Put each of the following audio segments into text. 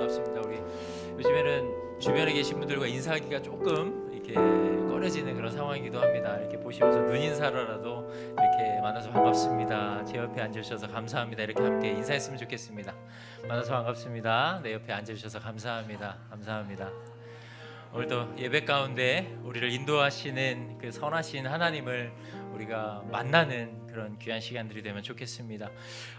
반갑습니다. 우리 요즘에는 주변에 계신 분들과 인사하기가 조금 이렇게 꺼려지는 그런 상황이기도 합니다. 이렇게 보시면서 눈 인사로라도 이렇게 만나서 반갑습니다. 제 옆에 앉으셔서 감사합니다. 이렇게 함께 인사했으면 좋겠습니다. 만나서 반갑습니다. 내 옆에 앉으셔서 감사합니다. 감사합니다. 오늘도 예배 가운데 우리를 인도하시는 그 선하신 하나님을 우리가 만나는 그런 귀한 시간들이 되면 좋겠습니다.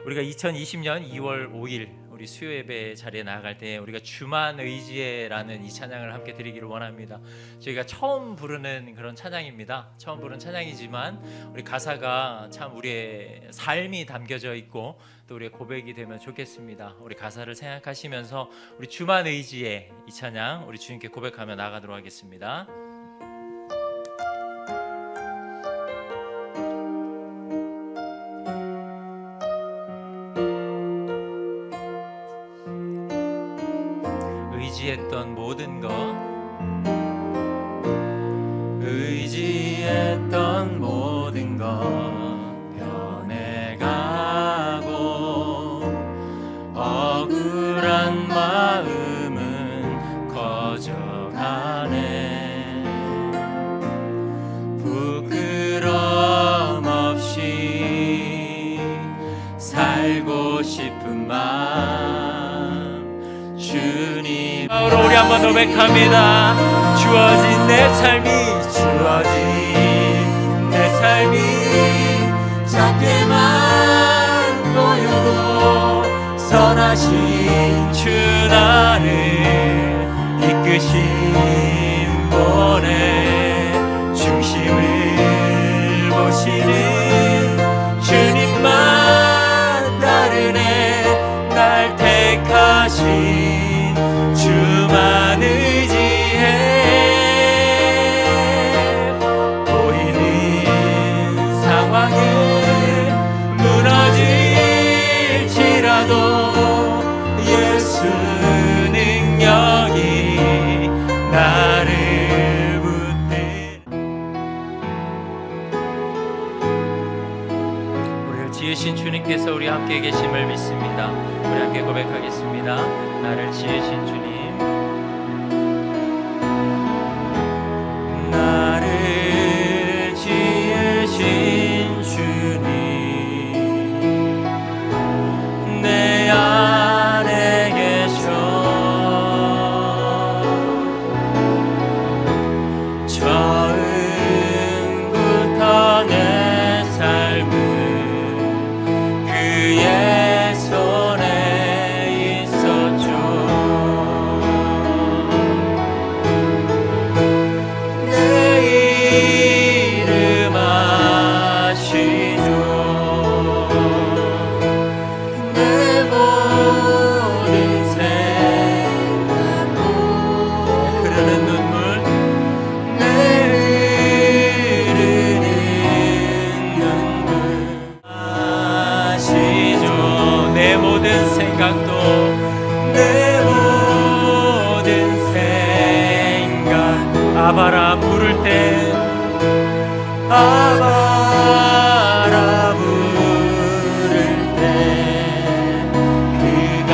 우리가 2020년 2월 5일 우리 수요 예배 자리에 나아갈 때 우리가 주만 의지해라는 이 찬양을 함께 드리기를 원합니다. 저희가 처음 부르는 그런 찬양입니다. 처음 부르는 찬양이지만 우리 가사가 참 우리의 삶이 담겨져 있고 또 우리의 고백이 되면 좋겠습니다. 우리 가사를 생각하시면서 우리 주만 의지해 이 찬양 우리 주님께 고백하며 나아가도록 하겠습니다. 의지했던 모든 것, 의지했던 모든 것 변해가고 억울한 마음은 커져가네. 부끄럼 없이 살고 싶은 마음 주님 우리 한번 고백합니다. 주어진 내 삶이 작게만 보여도 선하신 주 나를 이끄신 분의 중심을 보시는 주님만 따르네. 날 택하신 주만 의지해. 보이는 상황에 무너질지라도 예수 능력이 나를 붙들어. 우리를 지으신 주님께서 우리 함께 계심을 믿습니다. 우리 함께 고백하겠습니다. 나를 지으신 주님, 나를 지으신 주님, 내 안에 계셔. 처음부터 내 삶은 그의 손에 있었죠. 아바라 부를 때 아바라 부를 때 그가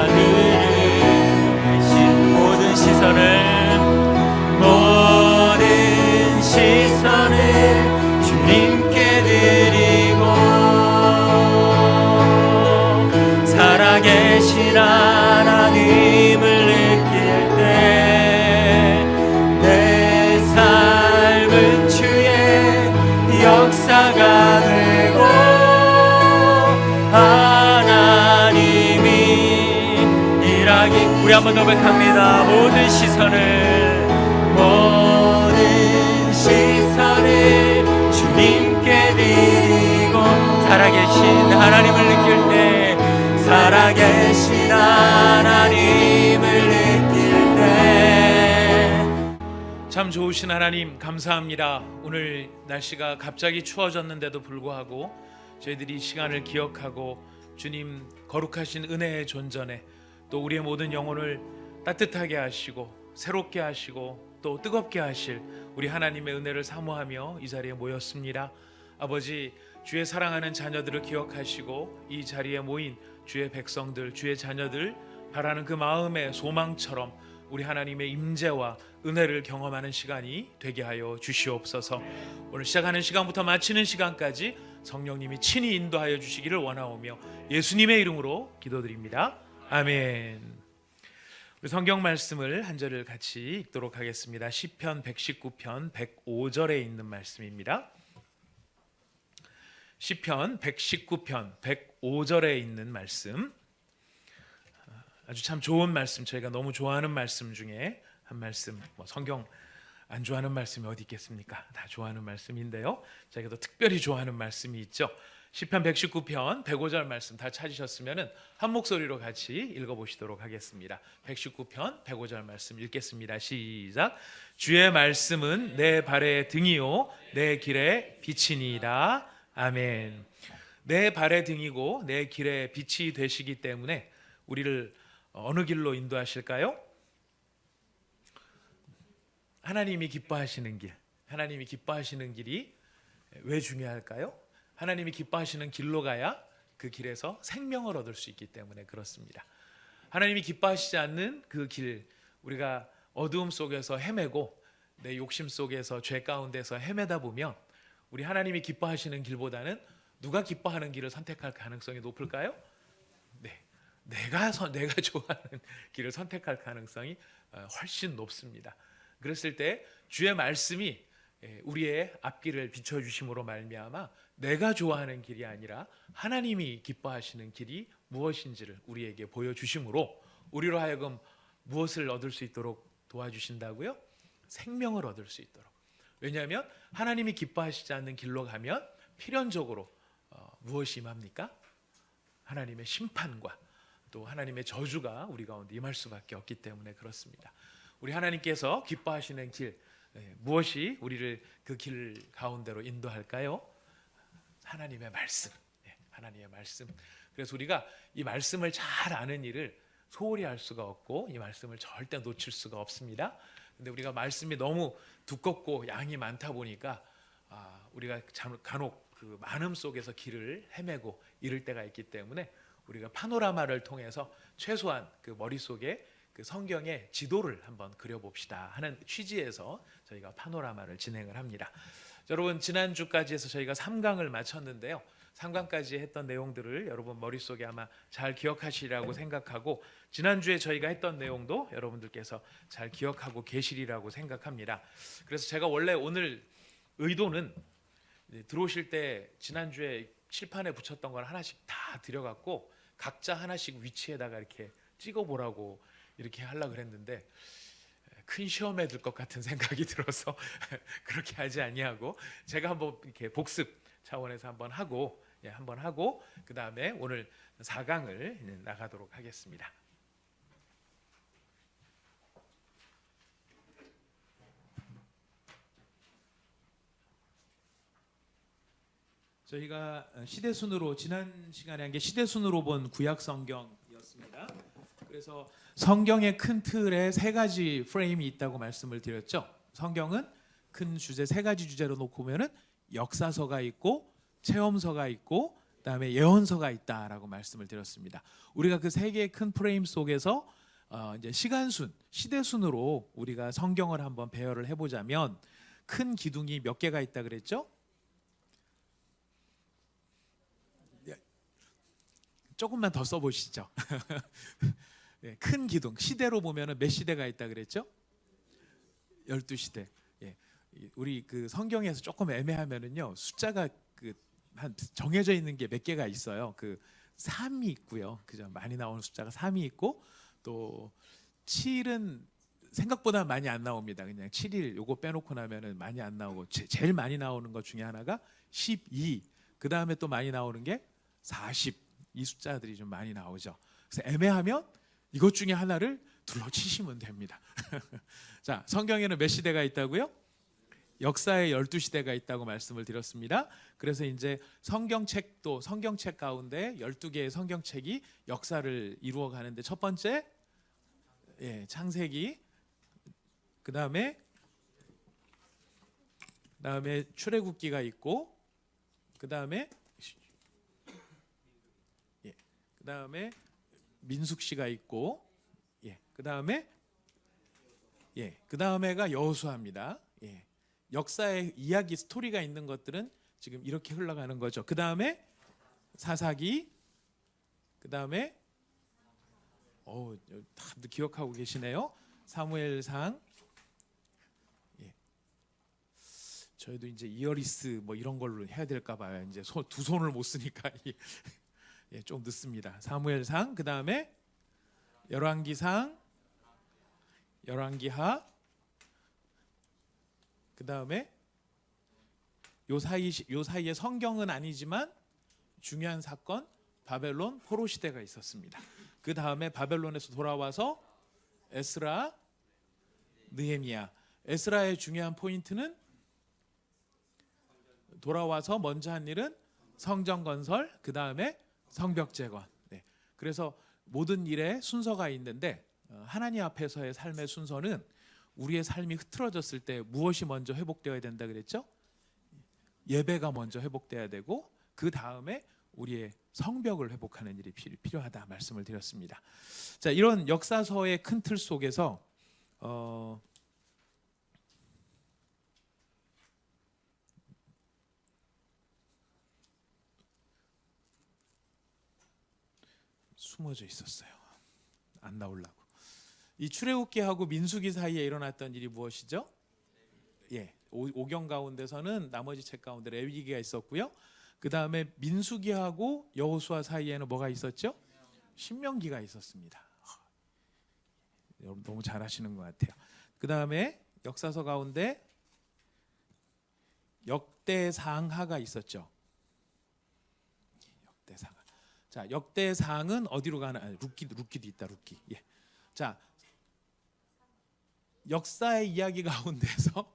들으신 모든 시선을 주님께 드리고 살아계신 하나님을 느낄 때 역사가 되고 하나님이 일하기. 우리 한번 고백합니다. 모든 시선을 주님께 드리고 살아계신 하나님을 느낄 때 살아계신 하나님을 느낄 때 참 좋으신 하나님 감사합니다. 오늘 날씨가 갑자기 추워졌는데도 불구하고 저희들이 이 시간을 기억하고 주님 거룩하신 은혜의 존전에 또 우리의 모든 영혼을 따뜻하게 하시고 새롭게 하시고 또 뜨겁게 하실 우리 하나님의 은혜를 사모하며 이 자리에 모였습니다. 아버지, 주의 사랑하는 자녀들을 기억하시고 이 자리에 모인 주의 백성들, 주의 자녀들 바라는 그 마음의 소망처럼 우리 하나님의 임재와 은혜를 경험하는 시간이 되게 하여 주시옵소서. 오늘 시작하는 시간부터 마치는 시간까지 성령님이 친히 인도하여 주시기를 원하오며 예수님의 이름으로 기도드립니다. 아멘. 우리 성경 말씀을 한 절을 같이 읽도록 하겠습니다. 시편 119편 105절에 있는 말씀입니다. 시편 119편 105절에 있는 말씀, 아주 참 좋은 말씀, 저희가 너무 좋아하는 말씀 중에 한 말씀, 성경 안 좋아하는 말씀이 어디 있겠습니까? 다 좋아하는 말씀인데요, 저희가 더 특별히 좋아하는 말씀이 있죠. 시편 119편 105절 말씀 다 찾으셨으면 한 목소리로 같이 읽어보시도록 하겠습니다. 119편 105절 말씀 읽겠습니다. 시작. 주의 말씀은 내 발의 등이요 내 길의 빛이니이다. 아멘. 내 발의 등이고 내 길의 빛이 되시기 때문에 우리를 어느 길로 인도하실까요? 하나님이 기뻐하시는 길. 하나님이 기뻐하시는 길이 왜 중요할까요? 하나님이 기뻐하시는 길로 가야 그 길에서 생명을 얻을 수 있기 때문에 그렇습니다. 하나님이 기뻐하시지 않는 그 길, 우리가 어두움 속에서 헤매고 내 욕심 속에서 죄 가운데서 헤매다 보면 우리 하나님이 기뻐하시는 길보다는 누가 기뻐하는 길을 선택할 가능성이 높을까요? 네, 내가 좋아하는 길을 선택할 가능성이 훨씬 높습니다. 그랬을 때 주의 말씀이 우리의 앞길을 비춰주심으로 말미암아 내가 좋아하는 길이 아니라 하나님이 기뻐하시는 길이 무엇인지를 우리에게 보여주심으로 우리로 하여금 무엇을 얻을 수 있도록 도와주신다고요? 생명을 얻을 수 있도록. 왜냐하면 하나님이 기뻐하시지 않는 길로 가면 필연적으로 무엇이 임합니까? 하나님의 심판과 또 하나님의 저주가 우리 가운데 임할 수밖에 없기 때문에 그렇습니다. 우리 하나님께서 기뻐하시는 길, 무엇이 우리를 그 길 가운데로 인도할까요? 하나님의 말씀. 하나님의 말씀. 그래서 우리가 이 말씀을 잘 아는 일을 소홀히 할 수가 없고 이 말씀을 절대 놓칠 수가 없습니다. 근데 우리가 말씀이 너무 두껍고 양이 많다 보니까 우리가 간혹 그 많음 속에서 길을 헤매고 이럴 때가 있기 때문에 우리가 파노라마를 통해서 최소한 그 머릿속에 그 성경의 지도를 한번 그려봅시다 하는 취지에서 저희가 파노라마를 진행을 합니다. 여러분, 지난주까지 해서 저희가 3강을 마쳤는데요, 3강까지 했던 내용들을 여러분 머릿속에 아마 잘 기억하시리라고 생각하고 지난주에 저희가 했던 내용도 여러분들께서 잘 기억하고 계시리라고 생각합니다. 그래서 제가 원래 오늘 의도는 들어오실 때 지난주에 칠판에 붙였던 걸 하나씩 다 드려갖고 각자 하나씩 위치에다가 이렇게 찍어보라고 이렇게 하려고 그랬는데 큰 시험에 들 것 같은 생각이 들어서 그렇게 하지 아니하고 제가 한번 이렇게 복습 차원에서 한번 하고 그 다음에 오늘 4강을 나가도록 하겠습니다. 저희가 시대순으로 지난 시간에 한 게 시대순으로 본 구약 성경이었습니다. 그래서 성경의 큰 틀에 세 가지 프레임이 있다고 말씀을 드렸죠. 성경은 큰 주제 세 가지 주제로 놓고 보면은 역사서가 있고 체험서가 있고 그다음에 예언서가 있다라고 말씀을 드렸습니다. 우리가 그 세 개의 큰 프레임 속에서 이제 시간순, 시대순으로 우리가 성경을 한번 배열을 해보자면 큰 기둥이 몇 개가 있다 그랬죠? 조금만 더 써보시죠. 네, 큰 기둥, 시대로 보면은 몇 시대가 있다 그랬죠? 12시대. 예. 우리 그 성경에서 조금 애매하면은요, 숫자가 그 한 정해져 있는 게 몇 개가 있어요. 그 3이 있고요. 그죠? 많이 나오는 숫자가 3이 있고 또 7은 생각보다 많이 안 나옵니다. 그냥 7일 요거 빼놓고 나면은 많이 안 나오고 제일 많이 나오는 것 중에 하나가 12. 그 다음에 또 많이 나오는 게 40. 이 숫자들이 좀 많이 나오죠. 그래서 애매하면 이것 중에 하나를 둘러치시면 됩니다. 자, 성경에는 몇 시대가 있다고요? 역사의 12시대가 있다고 말씀을 드렸습니다. 그래서 이제 성경책 가운데 12개의 성경책이 역사를 이루어 가는데 첫 번째 창세기, 그다음에 출애굽기가 있고 그다음에 민숙 씨가 있고, 그다음에 그다음에가 여호수아입니다. 역사의 이야기 스토리가 있는 것들은 지금 이렇게 흘러가는 거죠. 그다음에 사사기, 그다음에 다들 기억하고 계시네요. 사무엘상. 저희도 이제 이어리스 뭐 이런 걸로 해야 될까 봐요. 이제 두 손을 못 쓰니까 좀 늦습니다. 사무엘상, 그다음에 열왕기상, 열왕기하, 그다음에 요 사이에 성경은 아니지만 중요한 사건, 바벨론 포로 시대가 있었습니다. 그 다음에 바벨론에서 돌아와서 에스라, 느헤미야. 에스라의 중요한 포인트는 돌아와서 먼저 한 일은 성전 건설, 그 다음에 성벽 재건. 그래서 모든 일에 순서가 있는데 하나님 앞에서의 삶의 순서는 우리의 삶이 흐트러졌을 때 무엇이 먼저 회복되어야 된다 그랬죠? 예배가 먼저 회복돼야 되고 그 다음에 우리의 성벽을 회복하는 일이 필요하다 말씀을 드렸습니다. 자, 이런 역사서의 큰 틀 속에서 숨어져 있었어요. 안 나오려고. 이 출애굽기하고 민수기 사이에 일어났던 일이 무엇이죠? 오경 가운데서는 나머지 책 가운데 레위기가 있었고요. 그 다음에 민수기하고 여호수아 사이에는 뭐가 있었죠? 신명기가 있었습니다. 여러분 너무 잘하시는 것 같아요. 그 다음에 역사서 가운데 역대상하가 있었죠. 역대상하. 자, 역대상은 어디로 가나? 룻기도 있다. 룻기. 자, 역사의 이야기 가운데서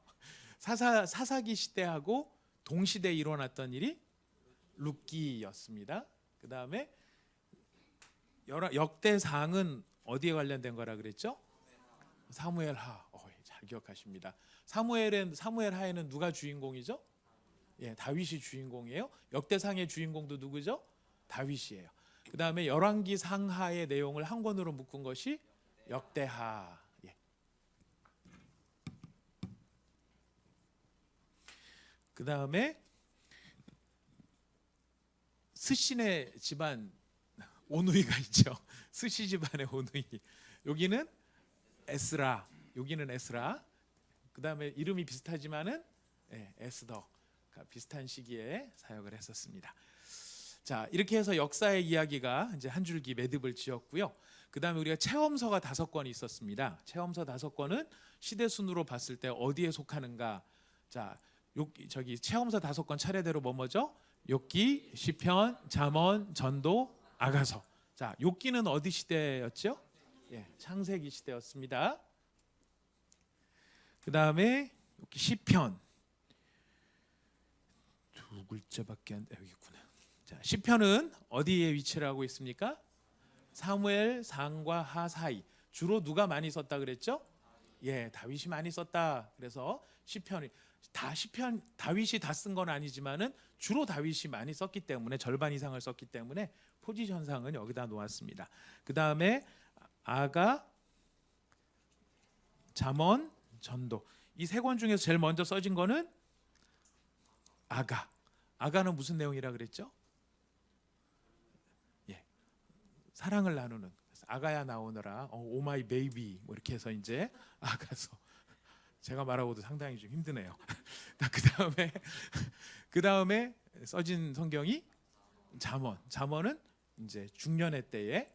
사사기 시대하고 동시대에 일어났던 일이 룻기였습니다. 그 다음에 역대상은 어디에 관련된 거라 그랬죠? 사무엘하. 잘 기억하십니다. 사무엘하에는 누가 주인공이죠? 다윗이 주인공이에요. 역대상의 주인공도 누구죠? 다윗이에요. 그 다음에 열왕기 상하의 내용을 한 권으로 묶은 것이 역대하. 그 다음에 스신의 집안 오누이가 있죠. 스시 집안의 오누이. 여기는 에스라. 여기는 에스라. 그 다음에 이름이 비슷하지만은 에스더가 비슷한 시기에 사역을 했었습니다. 자, 이렇게 해서 역사의 이야기가 이제 한 줄기 매듭을 지었고요. 그 다음에 우리가 체험서가 5권이 있었습니다. 체험서 5권은 시대 순으로 봤을 때 어디에 속하는가? 자, 저기 체험서 5권 차례대로 뭐죠? 욥기, 시편, 잠언, 전도, 아가서. 자, 욥기는 어디 시대였죠? 창세기 시대였습니다. 그 다음에 시편 두 글자밖에 안 여기 있구나. 자, 시편은 어디에 위치를 하고 있습니까? 사무엘 상과 하 사이. 주로 누가 많이 썼다 그랬죠? 다윗이 많이 썼다. 그래서 시편 다윗이 다 쓴 건 아니지만은 주로 다윗이 많이 썼기 때문에 절반 이상을 썼기 때문에 포지션상은 여기다 놓았습니다. 그 다음에 아가, 잠언, 전도. 이 3권 중에서 제일 먼저 써진 거는 아가. 아가는 무슨 내용이라 그랬죠? 사랑을 나누는. 아가야 나오너라. 오 마이 베이비. 뭐 이렇게 해서 이제 아가서. 제가 말하고도 상당히 좀 힘드네요. 그 다음에 써진 성경이 잠언. 잠언은 이제 중년의 때에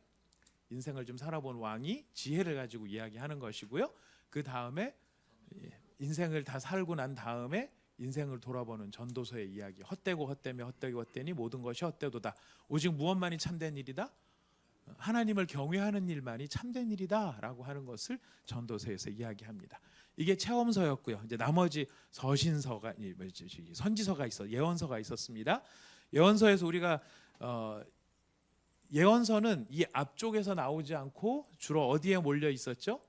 인생을 좀 살아본 왕이 지혜를 가지고 이야기하는 것이고요. 그 다음에 인생을 다 살고 난 다음에 인생을 돌아보는 전도서의 이야기. 헛되고 헛되며 헛되고 헛되니 모든 것이 헛되도다. 오직 무엇만이 참된 일이다? 하나님을 경외하는 일만이 참된 일이다라고 하는 것을 전도서에서 이야기합니다. 이게 체험서였고요. 이제 나머지 서신서가 선지서가 예언서가 있었습니다. 예언서에서 우리가 예언서는 이 앞쪽에서 나오지 않고 주로 어디에 몰려 있었죠?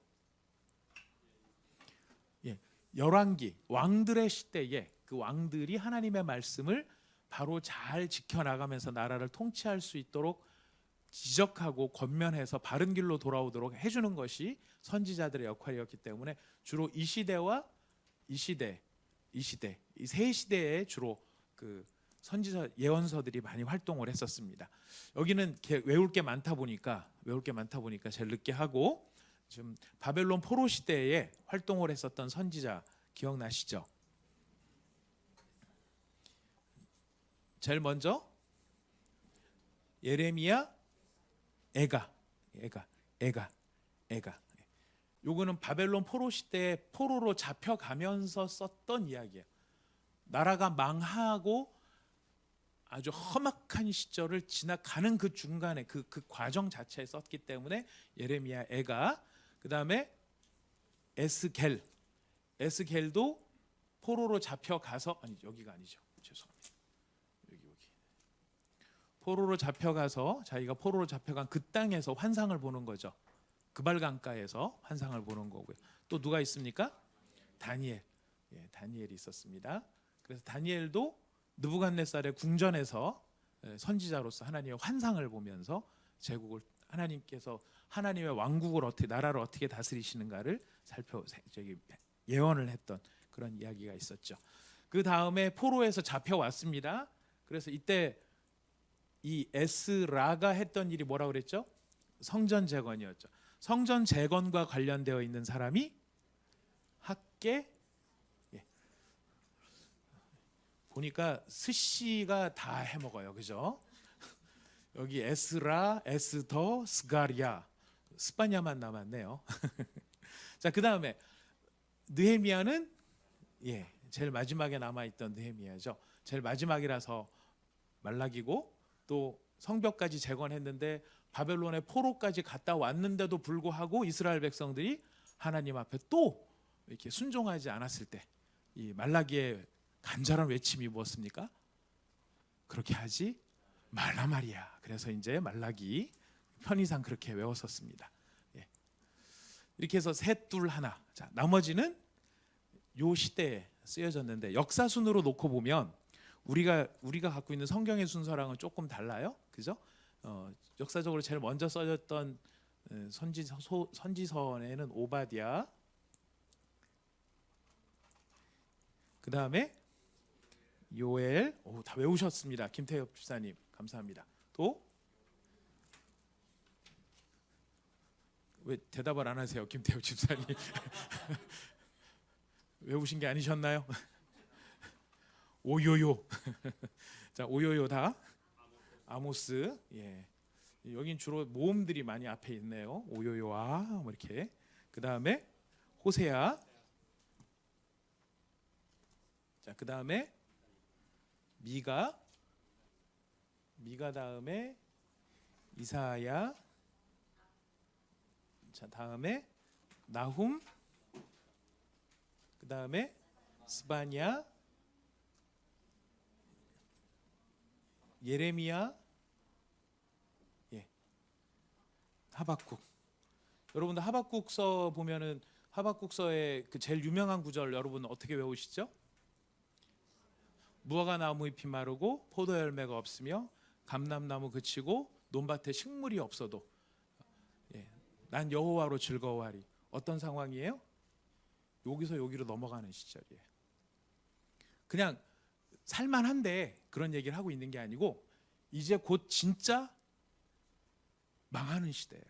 열왕기 왕들의 시대에 그 왕들이 하나님의 말씀을 바로 잘 지켜나가면서 나라를 통치할 수 있도록 지적하고 권면해서 바른 길로 돌아오도록 해주는 것이 선지자들의 역할이었기 때문에 주로 이 시대와 이 시대 이 세 시대에 주로 그 선지서 예언서들이 많이 활동을 했었습니다. 여기는 외울 게 많다 보니까 제일 늦게 하고, 지금 바벨론 포로 시대에 활동을 했었던 선지자 기억나시죠? 제일 먼저 예레미야, 에가. 요거는 바벨론 포로 시대에 포로로 잡혀가면서 썼던 이야기예요. 나라가 망하고 아주 험악한 시절을 지나가는 그 중간에 그 과정 자체에 썼기 때문에 예레미야, 에가. 그 다음에 에스겔도 포로로 잡혀가서, 아니 여기가 아니죠, 죄송합니다. 여기 포로로 잡혀가서, 자기가 포로로 잡혀간 그 땅에서 환상을 보는 거죠. 그발강가에서 환상을 보는 거고요. 또 누가 있습니까? 다니엘. 다니엘이 있었습니다. 그래서 다니엘도 느부갓네살의 궁전에서 선지자로서 하나님의 환상을 보면서 제국을, 하나님께서 하나님의 왕국을 어떻게, 나라를 어떻게 다스리시는가를 예언을 했던 그런 이야기가 있었죠. 그 다음에 포로에서 잡혀왔습니다. 그래서 이때 이 에스라가 했던 일이 뭐라고 그랬죠? 성전 재건이었죠. 성전 재건과 관련되어 있는 사람이 학개. 보니까 스시가 다 해먹어요, 그죠? 여기 에스라, 에스더, 스가랴, 스파냐만 남았네요. 자, 그 다음에 느헤미야는 제일 마지막에 남아있던 느헤미야죠. 제일 마지막이라서 말라기고, 또 성벽까지 재건했는데 바벨론의 포로까지 갔다 왔는데도 불구하고 이스라엘 백성들이 하나님 앞에 또 이렇게 순종하지 않았을 때 이 말라기의 간절한 외침이 무엇입니까? 그렇게 하지 말라 말이야. 그래서 이제 말라기 편의상 그렇게 외웠었습니다. 이렇게 해서 셋, 둘, 하나. 자, 나머지는 요 시대에 쓰여졌는데, 역사순으로 놓고 보면 우리가 갖고 있는 성경의 순서랑은 조금 달라요, 그죠? 역사적으로 제일 먼저 써졌던 선지서에는 오바댜, 그 다음에 요엘. 다 외우셨습니다. 김태엽 집사님 감사합니다. 또 왜 대답을 안 하세요, 김태엽 집사님? 외우신 게 아니셨나요? 오요요. 자, 오요요 다. 아모스. 여긴 주로 모음들이 많이 앞에 있네요. 오요요아 뭐 이렇게. 그 다음에 호세아. 자, 그 다음에 미가 다음에 이사야. 자, 다음에 나훔. 그 다음에 스바냐, 예레미야, 하박국. 여러분들 하박국서 보면은 하박국서의 그 제일 유명한 구절 여러분 어떻게 외우시죠? 무화과 나무 잎이 마르고 포도 열매가 없으며 감람나무 그치고 논밭에 식물이 없어도 난 여호와로 즐거워하리. 어떤 상황이에요? 여기서 여기로 넘어가는 시절이에요. 그냥 살만한데 그런 얘기를 하고 있는 게 아니고, 이제 곧 진짜 망하는 시대예요.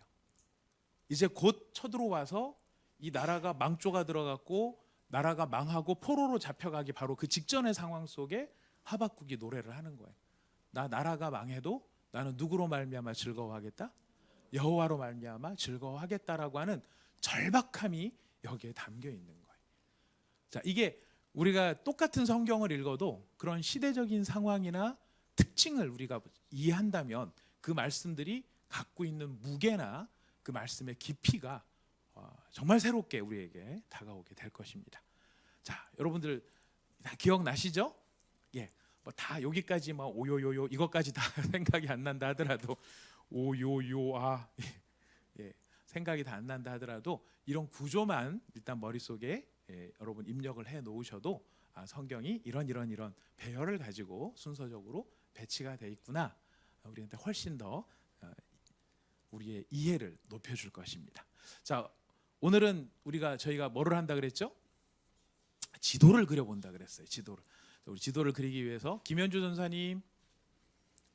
이제 곧 쳐들어와서 이 나라가 망조가 들어갔고 나라가 망하고 포로로 잡혀가기 바로 그 직전의 상황 속에 하박국이 노래를 하는 거예요. 나라가 망해도 나는 누구로 말미암아 즐거워하겠다? 여호와로 말미암아 즐거워하겠다라고 하는 절박함이 여기에 담겨 있는 거예요. 자, 이게 우리가 똑같은 성경을 읽어도 그런 시대적인 상황이나 특징을 우리가 이해한다면 그 말씀들이 갖고 있는 무게나 그 말씀의 깊이가 정말 새롭게 우리에게 다가오게 될 것입니다. 자, 여러분들 다 기억나시죠? 뭐 다 여기까지 뭐 오요요요 이것까지 다 생각이 안 난다 하더라도, 오요요아 생각이 다 안 난다 하더라도 이런 구조만 일단 머릿속에 여러분 입력을 해 놓으셔도 성경이 이런 배열을 가지고 순서적으로 배치가 돼 있구나, 우리한테 훨씬 더 우리의 이해를 높여줄 것입니다. 자, 오늘은 저희가 뭐를 한다 그랬죠? 지도를 그려본다 그랬어요. 우리 지도를 그리기 위해서 김현주 전사님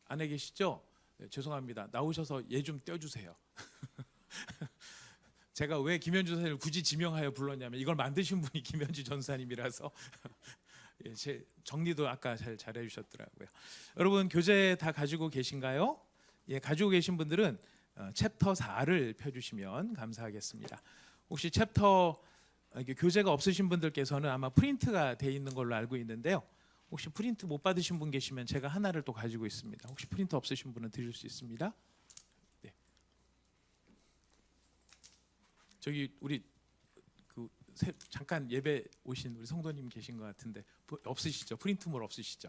안에 계시죠? 네, 죄송합니다. 나오셔서 얘 좀 떼어주세요. 제가 왜 김현주 전사님을 굳이 지명하여 불렀냐면 이걸 만드신 분이 김현주 전사님이라서 예, 제 정리도 아까 잘 잘해주셨더라고요. 여러분 교재 다 가지고 계신가요? 예, 가지고 계신 분들은 챕터 4를 펴주시면 감사하겠습니다. 혹시 교재가 없으신 분들께서는 아마 프린트가 돼 있는 걸로 알고 있는데요. 혹시 프린트 못 받으신 분 계시면 제가 하나를 또 가지고 있습니다. 혹시 프린트 없으신 분은 드릴 수 있습니다. 네. 저기 우리 잠깐 예배 오신 우리 성도님 계신 것 같은데 없으시죠? 프린트물 없으시죠?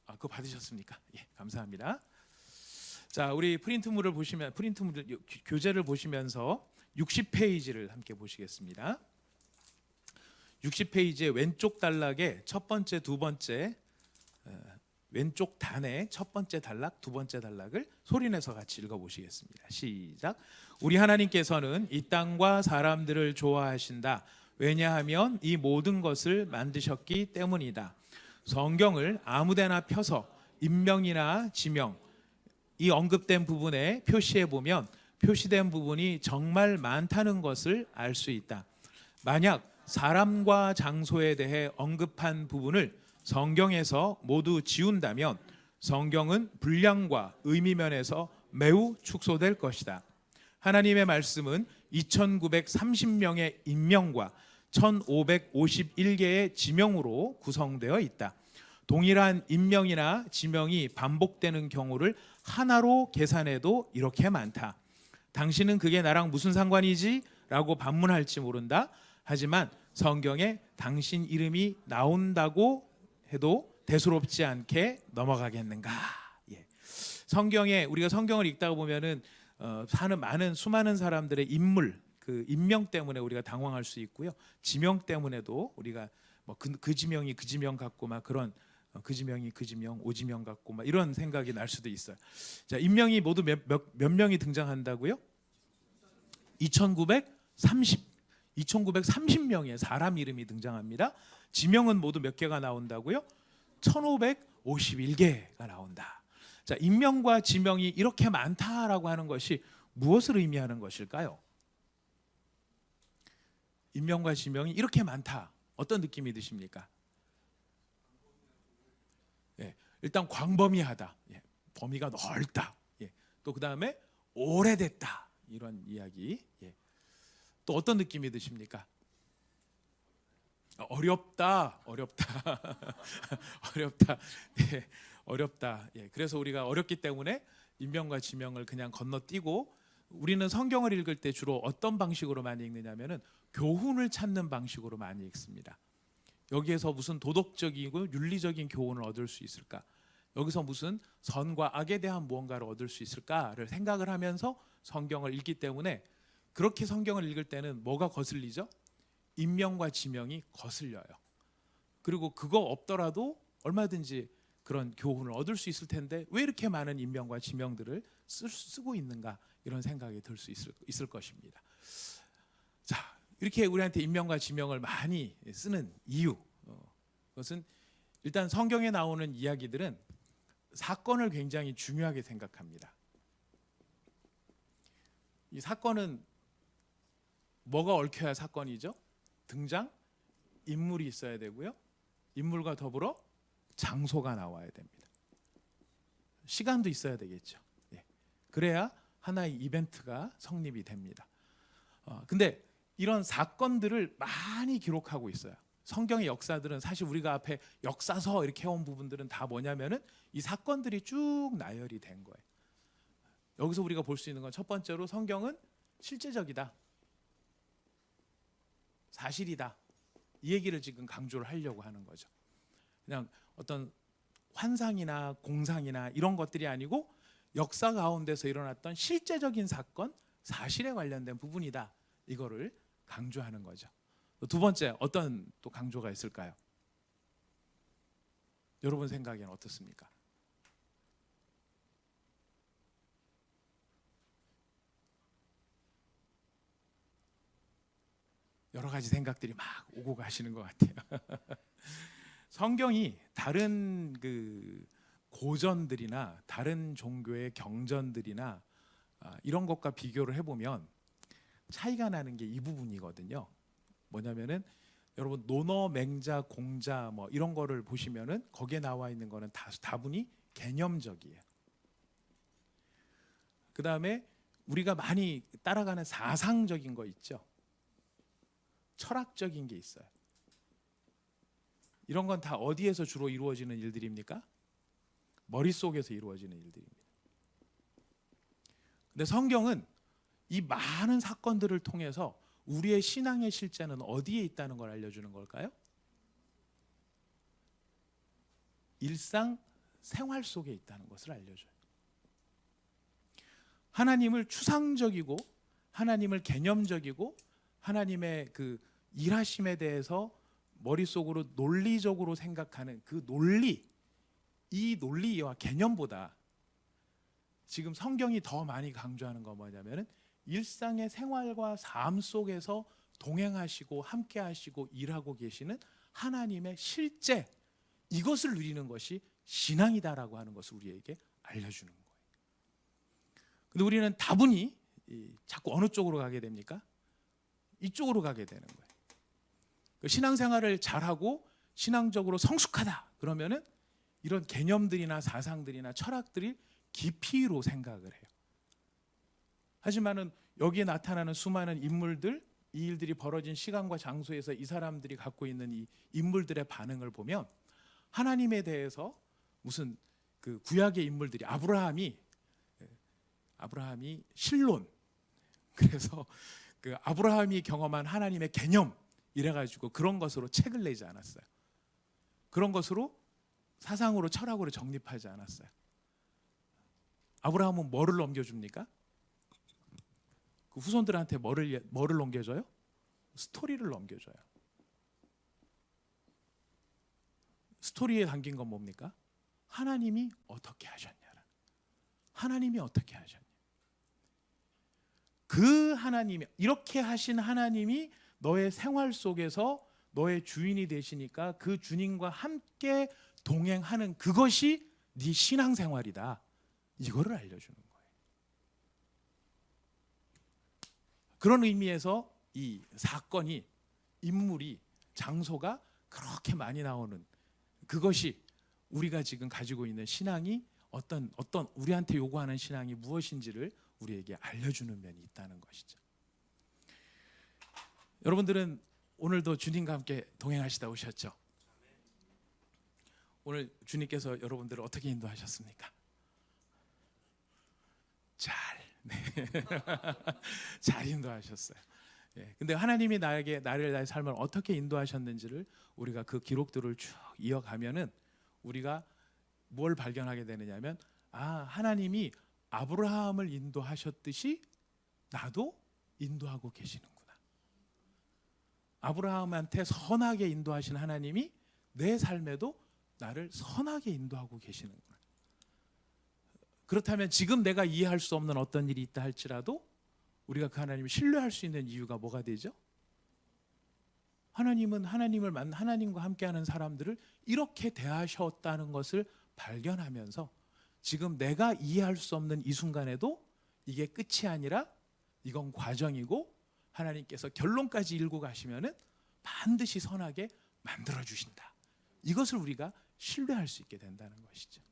아, 그거 받으셨습니까? 예, 감사합니다. 자, 우리 교재를 보시면서 60페이지를 함께 보시겠습니다. 60페이지의 왼쪽 단락의 첫 번째, 두 번째, 왼쪽 단의 첫 번째 단락, 두 번째 단락을 소리내서 같이 읽어보시겠습니다. 시작. 우리 하나님께서는 이 땅과 사람들을 좋아하신다. 왜냐하면 이 모든 것을 만드셨기 때문이다. 성경을 아무데나 펴서 인명이나 지명, 이 언급된 부분에 표시해 보면 표시된 부분이 정말 많다는 것을 알 수 있다. 만약 사람과 장소에 대해 언급한 부분을 성경에서 모두 지운다면 성경은 분량과 의미 면에서 매우 축소될 것이다. 하나님의 말씀은 2930명의 인명과 1551개의 지명으로 구성되어 있다. 동일한 인명이나 지명이 반복되는 경우를 하나로 계산해도 이렇게 많다. 당신은 그게 나랑 무슨 상관이지? 라고 반문할지 모른다. 하지만 성경에 당신 이름이 나온다고 해도 대수롭지 않게 넘어가겠는가? 예. 우리가 성경을 읽다 보면은 사는 수많은 사람들의 그 인명 때문에 우리가 당황할 수 있고요. 지명 때문에도 우리가 그 지명이 그 지명 같고 막 그런 그 지명이 그 지명, 오지명 같고 막 이런 생각이 날 수도 있어요. 자, 인명이 모두 몇 명이 등장한다고요? 2930명의 사람 이름이 등장합니다. 지명은 모두 몇 개가 나온다고요? 1551개가 나온다. 자, 인명과 지명이 이렇게 많다라고 하는 것이 무엇을 의미하는 것일까요? 인명과 지명이 이렇게 많다. 어떤 느낌이 드십니까? 예, 일단 광범위하다. 예, 범위가 넓다. 예, 또 그 다음에 오래됐다. 이런 이야기. 예. 또 어떤 느낌이 드십니까? 어렵다. 어렵다. 예, 어렵다. 예, 그래서 우리가 어렵기 때문에 인명과 지명을 그냥 건너뛰고 우리는 성경을 읽을 때 주로 어떤 방식으로 많이 읽느냐면은 교훈을 찾는 방식으로 많이 읽습니다. 여기에서 무슨 도덕적이고 윤리적인 교훈을 얻을 수 있을까? 여기서 무슨 선과 악에 대한 무언가를 얻을 수 있을까를 생각을 하면서 성경을 읽기 때문에 그렇게 성경을 읽을 때는 뭐가 거슬리죠? 인명과 지명이 거슬려요. 그리고 그거 없더라도 얼마든지 그런 교훈을 얻을 수 있을 텐데 왜 이렇게 많은 인명과 지명들을 쓰고 있는가 이런 생각이 들 수 있을 것입니다. 자, 이렇게 우리한테 인명과 지명을 많이 쓰는 이유, 그것은 일단 성경에 나오는 이야기들은 사건을 굉장히 중요하게 생각합니다. 이 사건은 뭐가 얽혀야 사건이죠? 등장 인물이 있어야 되고요. 인물과 더불어 장소가 나와야 됩니다. 시간도 있어야 되겠죠. 예. 그래야 하나의 이벤트가 성립이 됩니다. 근데 이런 사건들을 많이 기록하고 있어요. 성경의 역사들은 사실 우리가 앞에 역사서 이렇게 해온 부분들은 다 뭐냐면은 이 사건들이 쭉 나열이 된 거예요. 여기서 우리가 볼 수 있는 건 첫 번째로 성경은 실제적이다. 사실이다. 이 얘기를 지금 강조를 하려고 하는 거죠. 그냥 어떤 환상이나 공상이나 이런 것들이 아니고 역사 가운데서 일어났던 실제적인 사건, 사실에 관련된 부분이다. 이거를 강조하는 거죠. 두 번째 어떤 또 강조가 있을까요? 여러분 생각에는 어떻습니까? 여러 가지 생각들이 막 오고 가시는 것 같아요. 성경이 다른 그 고전들이나 다른 종교의 경전들이나 이런 것과 비교를 해보면 차이가 나는 게 이 부분이거든요. 뭐냐면은 여러분 논어, 맹자, 공자 뭐 이런 거를 보시면은 거기에 나와 있는 거는 다분히 개념적이에요. 그 다음에 우리가 많이 따라가는 사상적인 거 있죠. 철학적인 게 있어요. 이런 건 다 어디에서 주로 이루어지는 일들입니까? 머릿속에서 이루어지는 일들입니다. 근데 성경은 이 많은 사건들을 통해서 우리의 신앙의 실제는 어디에 있다는 걸 알려주는 걸까요? 일상 생활 속에 있다는 것을 알려줘요. 하나님을 추상적이고 하나님을 개념적이고 하나님의 그 일하심에 대해서 머릿속으로 논리적으로 생각하는 그 논리, 이 논리와 개념보다 지금 성경이 더 많이 강조하는 건 뭐냐면은 일상의 생활과 삶 속에서 동행하시고 함께 하시고 일하고 계시는 하나님의 실제, 이것을 누리는 것이 신앙이다라고 하는 것을 우리에게 알려주는 거예요. 근데 우리는 다분히 자꾸 어느 쪽으로 가게 됩니까? 이쪽으로 가게 되는 거예요. 신앙생활을 잘하고 신앙적으로 성숙하다 그러면은 이런 개념들이나 사상들이나 철학들이 깊이로 생각을 해요. 하지만은 여기에 나타나는 수많은 인물들, 이 일들이 벌어진 시간과 장소에서 이 사람들이 갖고 있는 이 인물들의 반응을 보면 하나님에 대해서 무슨 그 구약의 인물들이 아브라함이 신론, 그래서 그 아브라함이 경험한 하나님의 개념 이래가지고 그런 것으로 책을 내지 않았어요. 그런 것으로 사상으로 철학으로 정립하지 않았어요. 아브라함은 뭐를 넘겨줍니까? 그 후손들한테 뭐를 넘겨줘요? 스토리를 넘겨줘요. 스토리에 담긴 건 뭡니까? 하나님이 어떻게 하셨냐라. 하나님이 어떻게 하셨냐. 그 하나님이, 이렇게 하신 하나님이 너의 생활 속에서 너의 주인이 되시니까 그 주님과 함께 동행하는 그것이 네 신앙생활이다. 이거를 알려주는 거예요. 그런 의미에서 이 사건이, 인물이, 장소가 그렇게 많이 나오는 그것이 우리가 지금 가지고 있는 신앙이 어떤 우리한테 요구하는 신앙이 무엇인지를 우리에게 알려주는 면이 있다는 것이죠. 여러분들은 오늘도 주님과 함께 동행하시다 오셨죠? 오늘 주님께서 여러분들을 어떻게 인도하셨습니까? 잘 인도하셨어요. 근데 하나님이 나를 나의 삶을 어떻게 인도하셨는지를 우리가 그 기록들을 쭉 이어가면은 우리가 뭘 발견하게 되느냐면 하나님이 아브라함을 인도하셨듯이 나도 인도하고 계시는구나. 아브라함한테 선하게 인도하신 하나님이 내 삶에도 나를 선하게 인도하고 계시는구나. 그렇다면 지금 내가 이해할 수 없는 어떤 일이 있다 할지라도 우리가 그 하나님을 신뢰할 수 있는 이유가 뭐가 되죠? 하나님은 하나님과 함께하는 사람들을 이렇게 대하셨다는 것을 발견하면서 지금 내가 이해할 수 없는 이 순간에도 이게 끝이 아니라 이건 과정이고 하나님께서 결론까지 일고 가시면은 반드시 선하게 만들어 주신다. 이것을 우리가 신뢰할 수 있게 된다는 것이죠.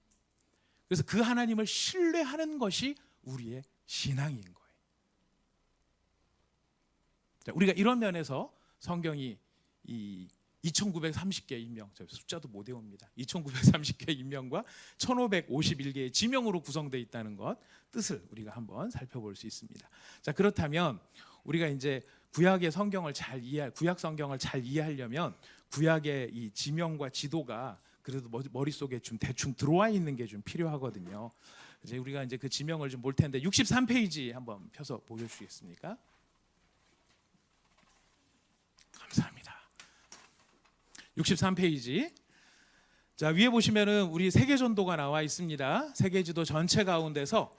그래서 그 하나님을 신뢰하는 것이 우리의 신앙인 거예요. 자, 우리가 이런 면에서 성경이 이 2930개의 인명, 숫자도 못 외웁니다. 2930개의 인명과 1551개의 지명으로 구성되어 있다는 것, 뜻을 우리가 한번 살펴볼 수 있습니다. 자, 그렇다면 우리가 이제 구약 성경을 잘 이해하려면 구약의 이 지명과 지도가 그래도 머릿속에 좀 대충 들어와 있는 게 좀 필요하거든요. 이제 우리가 이제 그 지명을 좀 볼 텐데 63페이지 한번 펴서 보여주시겠습니까? 감사합니다. 63페이지. 자, 위에 보시면은 우리 세계전도가 나와 있습니다. 세계지도 전체 가운데서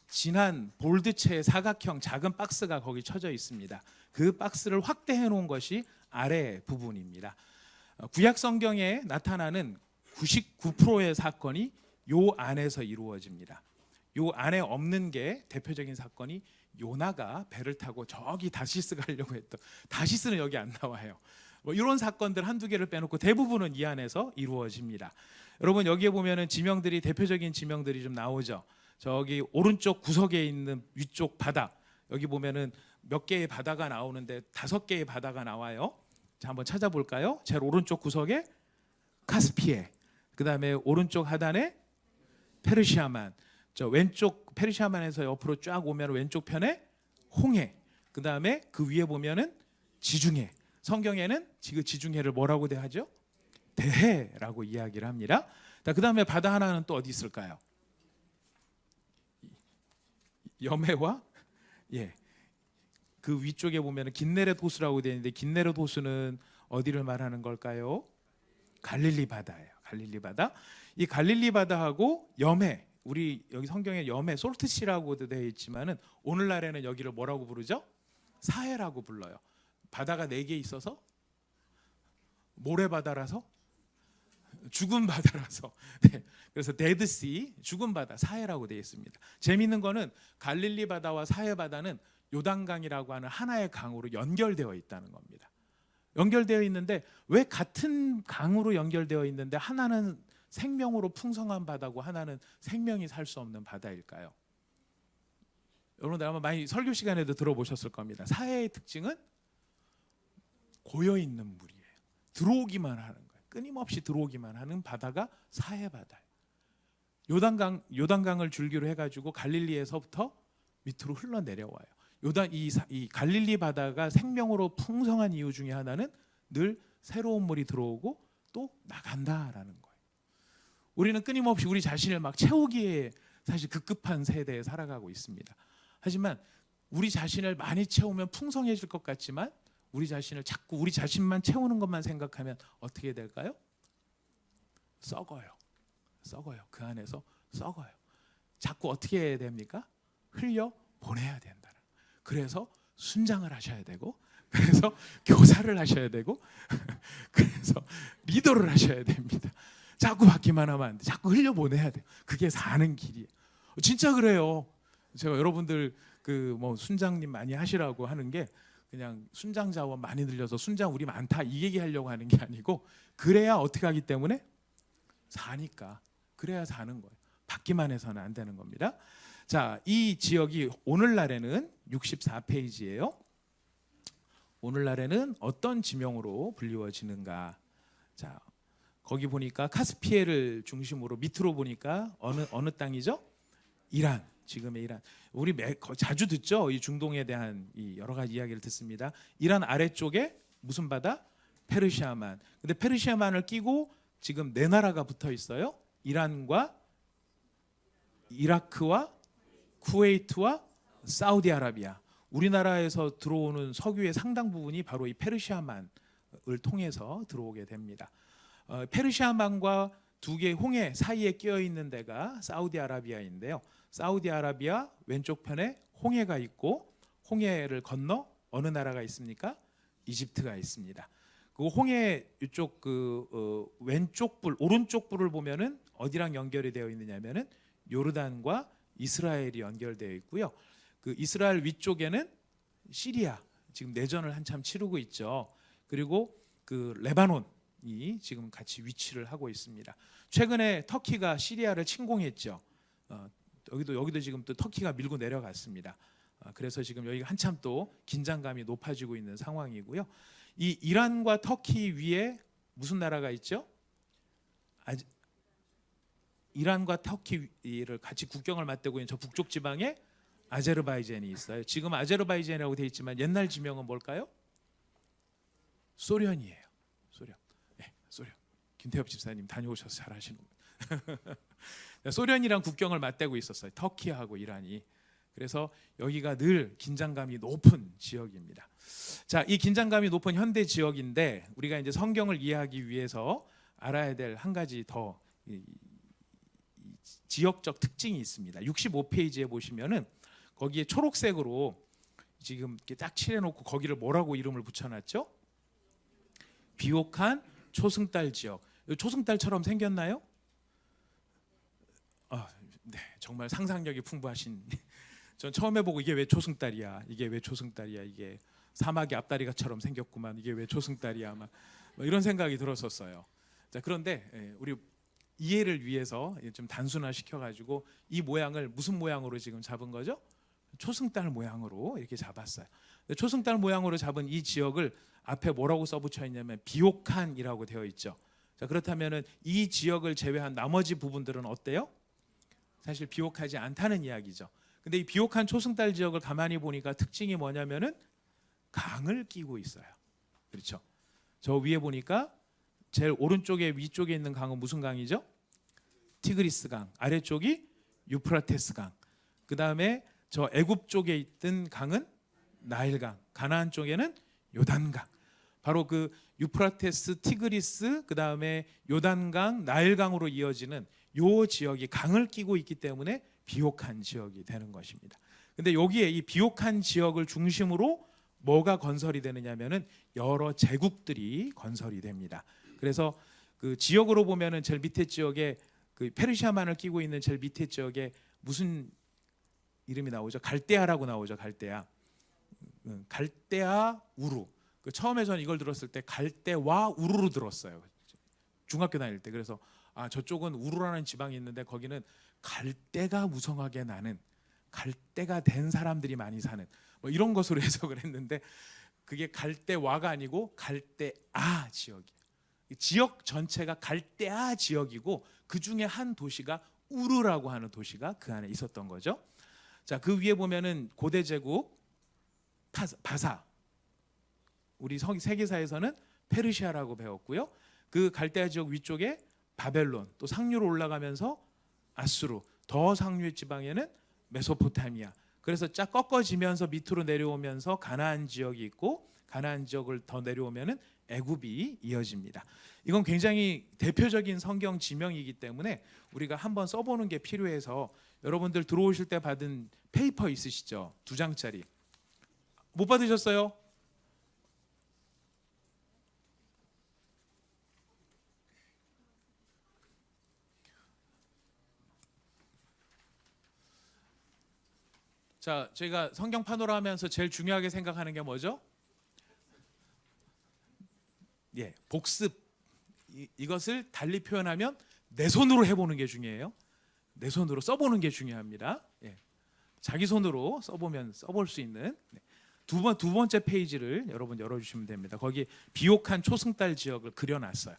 진한 볼드체의 사각형 작은 박스가 거기 쳐져 있습니다. 그 박스를 확대해 놓은 것이 아래 부분입니다. 구약 성경에 나타나는 99%의 사건이 요 안에서 이루어집니다. 요 안에 없는 게 대표적인 사건이 요나가 배를 타고 저기 다시스 가려고 했던, 다시스는 여기 안 나와요. 뭐 이런 사건들 한두 개를 빼놓고 대부분은 이 안에서 이루어집니다. 여러분 여기에 보면은 지명들이, 대표적인 지명들이 좀 나오죠. 저기 오른쪽 구석에 있는 위쪽 바다, 여기 보면은 몇 개의 바다가 나오는데 5개의 바다가 나와요. 자, 한번 찾아볼까요? 제일 오른쪽 구석에 카스피해, 그 다음에 오른쪽 하단에 페르시아만, 저 왼쪽 페르시아만에서 옆으로 쫙 오면 왼쪽 편에 홍해, 그 다음에 그 위에 보면은 지중해. 성경에는 지금 지중해를 뭐라고 대하죠? 대해라고 이야기를 합니다. 그 다음에 바다 하나는 또 어디 있을까요? 염해와 그 위쪽에 보면은 긴네렛 호수라고 되어 있는데, 긴네렛 호수는 어디를 말하는 걸까요? 갈릴리 바다예요. 갈릴리 바다. 이 갈릴리 바다하고 염해, 우리 여기 성경에 염해 솔트시라고도 되어 있지만은 오늘날에는 여기를 뭐라고 부르죠? 사해라고 불러요. 바다가 4개 있어서 모래바다라서, 죽은 바다라서 그래서 데드시, 죽은 바다, 사해라고 되어 있습니다. 재미있는 거는 갈릴리 바다와 사해 바다는 요단강이라고 하는 하나의 강으로 연결되어 있다는 겁니다. 연결되어 있는데 왜 같은 강으로 연결되어 있는데 하나는 생명으로 풍성한 바다고 하나는 생명이 살 수 없는 바다일까요? 여러분들 아마 많이 설교 시간에도 들어보셨을 겁니다. 사해의 특징은 고여 있는 물이에요. 들어오기만 하는 거예요. 끊임없이 들어오기만 하는 바다가 사해 바다예요. 요단강을 줄기로 해가지고 갈릴리에서부터 밑으로 흘러내려와요. 이 갈릴리 바다가 생명으로 풍성한 이유 중에 하나는 늘 새로운 물이 들어오고 또 나간다라는 거예요. 우리는 끊임없이 우리 자신을 막 채우기에 사실 급급한 세대에 살아가고 있습니다. 하지만 우리 자신을 많이 채우면 풍성해질 것 같지만 우리 자신을 자꾸 우리 자신만 채우는 것만 생각하면 어떻게 될까요? 썩어요. 그 안에서 썩어요. 자꾸 어떻게 해야 됩니까? 흘려 보내야 된다. 그래서 순장을 하셔야 되고, 그래서 교사를 하셔야 되고, 그래서 리더를 하셔야 됩니다. 자꾸 받기만 하면 안 돼. 자꾸 흘려 보내야 돼요. 그게 사는 길이에요. 진짜 그래요. 제가 여러분들 그 뭐 순장님 많이 하시라고 하는 게 그냥 순장 자원 많이 늘려서 순장 우리 많다 이 얘기하려고 하는 게 아니고, 그래야 어떻게 하기 때문에 사니까, 그래야 사는 거예요. 받기만 해서는 안 되는 겁니다. 자, 이 지역이 오늘날에는 64페이지예요. 오늘날에는 어떤 지명으로 불리워지는가? 자, 거기 보니까 카스피해를 중심으로 밑으로 보니까 어느 땅이죠? 이란. 지금의 이란. 우리 자주 듣죠? 이 중동에 대한 이 여러 가지 이야기를 듣습니다. 이란 아래쪽에 무슨 바다? 페르시아만. 근데 페르시아만을 끼고 지금 4나라가 붙어 있어요. 이란과 이라크와 쿠웨이트와 사우디아라비아. 우리나라에서 들어오는 석유의 상당 부분이 바로 이 페르시아만을 통해서 들어오게 됩니다. 페르시아만과 2개의 홍해 사이에 끼어 있는 데가 사우디아라비아인데요. 사우디아라비아 왼쪽 편에 홍해가 있고, 홍해를 건너 어느 나라가 있습니까? 이집트가 있습니다. 그 홍해 이쪽 왼쪽 불, 오른쪽 불을 보면은 어디랑 연결이 되어 있느냐면은 요르단과 이스라엘이 연결되어 있고요. 그 이스라엘 위쪽에는 시리아, 지금 내전을 한참 치르고 있죠. 그리고 그 레바논이 지금 같이 위치를 하고 있습니다. 최근에 터키가 시리아를 침공했죠. 여기도 지금 또 터키가 밀고 내려갔습니다. 그래서 지금 여기가 한참 또 긴장감이 높아지고 있는 상황이고요. 이 이란과 터키 위에 무슨 나라가 있죠? 이란과 터키를 같이 국경을 맞대고 있는 저 북쪽 지방에 아제르바이잔이 있어요. 지금 아제르바이잔이라고 되어 있지만 옛날 지명은 뭘까요? 소련이에요. 소련. 네, 소련. 김태엽 집사님 다녀오셔서 잘 아시는 거예요. 소련이랑 국경을 맞대고 있었어요. 터키하고 이란이. 그래서 여기가 늘 긴장감이 높은 지역입니다. 자, 이 긴장감이 높은 현대 지역인데 우리가 이제 성경을 이해하기 위해서 알아야 될 한 가지 더 지역적 특징이 있습니다. 65페이지에 보시면은 거기에 초록색으로 지금 이렇게 딱 칠해놓고 거기를 뭐라고 이름을 붙여놨죠? 비옥한 초승달 지역. 초승달처럼 생겼나요? 네, 정말 상상력이 풍부하신. 전 처음에 보고 이게 왜 초승달이야? 이게 왜 초승달이야? 이게 사막의 앞다리가처럼 생겼구만. 이게 왜 초승달이야? 막 이런 생각이 들었었어요. 자, 그런데 우리 이해를 위해서 좀 단순화 시켜가지고 이 모양을 무슨 모양으로 지금 잡은 거죠? 초승달 모양으로 이렇게 잡았어요. 초승달 모양으로 잡은 이 지역을 앞에 뭐라고 써붙여 있냐면 비옥한이라고 되어 있죠. 자, 그렇다면은 이 지역을 제외한 나머지 부분들은 어때요? 사실 비옥하지 않다는 이야기죠. 근데 이 비옥한 초승달 지역을 가만히 보니까 특징이 뭐냐면은 강을 끼고 있어요. 그렇죠? 저 위에 보니까 제일 오른쪽에 위쪽에 있는 강은 무슨 강이죠? 티그리스 강. 아래쪽이 유프라테스 강. 그 다음에 저 애굽 쪽에 있던 강은 나일강. 가나안 쪽에는 요단강. 바로 그 유프라테스, 티그리스, 그 다음에 요단강, 나일강으로 이어지는 요 지역이 강을 끼고 있기 때문에 비옥한 지역이 되는 것입니다. 근데 여기에 이 비옥한 지역을 중심으로 뭐가 건설이 되느냐면은 여러 제국들이 건설이 됩니다. 그래서 그 지역으로 보면은 제일 밑에 지역에 그 페르시아만을 끼고 있는 제일 밑에 지역에 무슨 이름이 나오죠? 갈대아라고 나오죠. 갈대아. 갈대아 우루. 그 처음에 저는 이걸 들었을 때 갈대와 우루로 들었어요. 중학교 다닐 때. 그래서 저쪽은 우루라는 지방이 있는데 거기는 갈대가 무성하게 나는, 갈대가 된 사람들이 많이 사는 뭐 이런 것으로 해석을 했는데 그게 갈대와가 아니고 갈대아 지역이에요. 지역 전체가 갈대아 지역이고 그 중에 한 도시가 우르라고 하는 도시가 그 안에 있었던 거죠. 자, 그 위에 보면은 고대 제국 바사, 우리 세계사에서는 페르시아라고 배웠고요. 그 갈대아 지역 위쪽에 바벨론, 또 상류로 올라가면서 아수르, 더 상류의 지방에는 메소포타미아. 그래서 쫙 꺾어지면서 밑으로 내려오면서 가나안 지역이 있고 가나안 지역을 더 내려오면은 애굽이 이어집니다. 이건 굉장히 대표적인 성경 지명이기 때문에 우리가 한번 써보는 게 필요해서 여러분들 들어오실 때 받은 페이퍼 있으시죠? 2장짜리. 못 받으셨어요? 자, 저희가 성경 파노라 하면서 제일 중요하게 생각하는 게 뭐죠? 예, 복습. 이것을 달리 표현하면 내 손으로 해보는 게 중요해요. 내 손으로 써보는 게 중요합니다. 예, 자기 손으로 써볼 수 있는. 두 번째 페이지를 여러분 열어주시면 됩니다. 거기 비옥한 초승달 지역을 그려놨어요.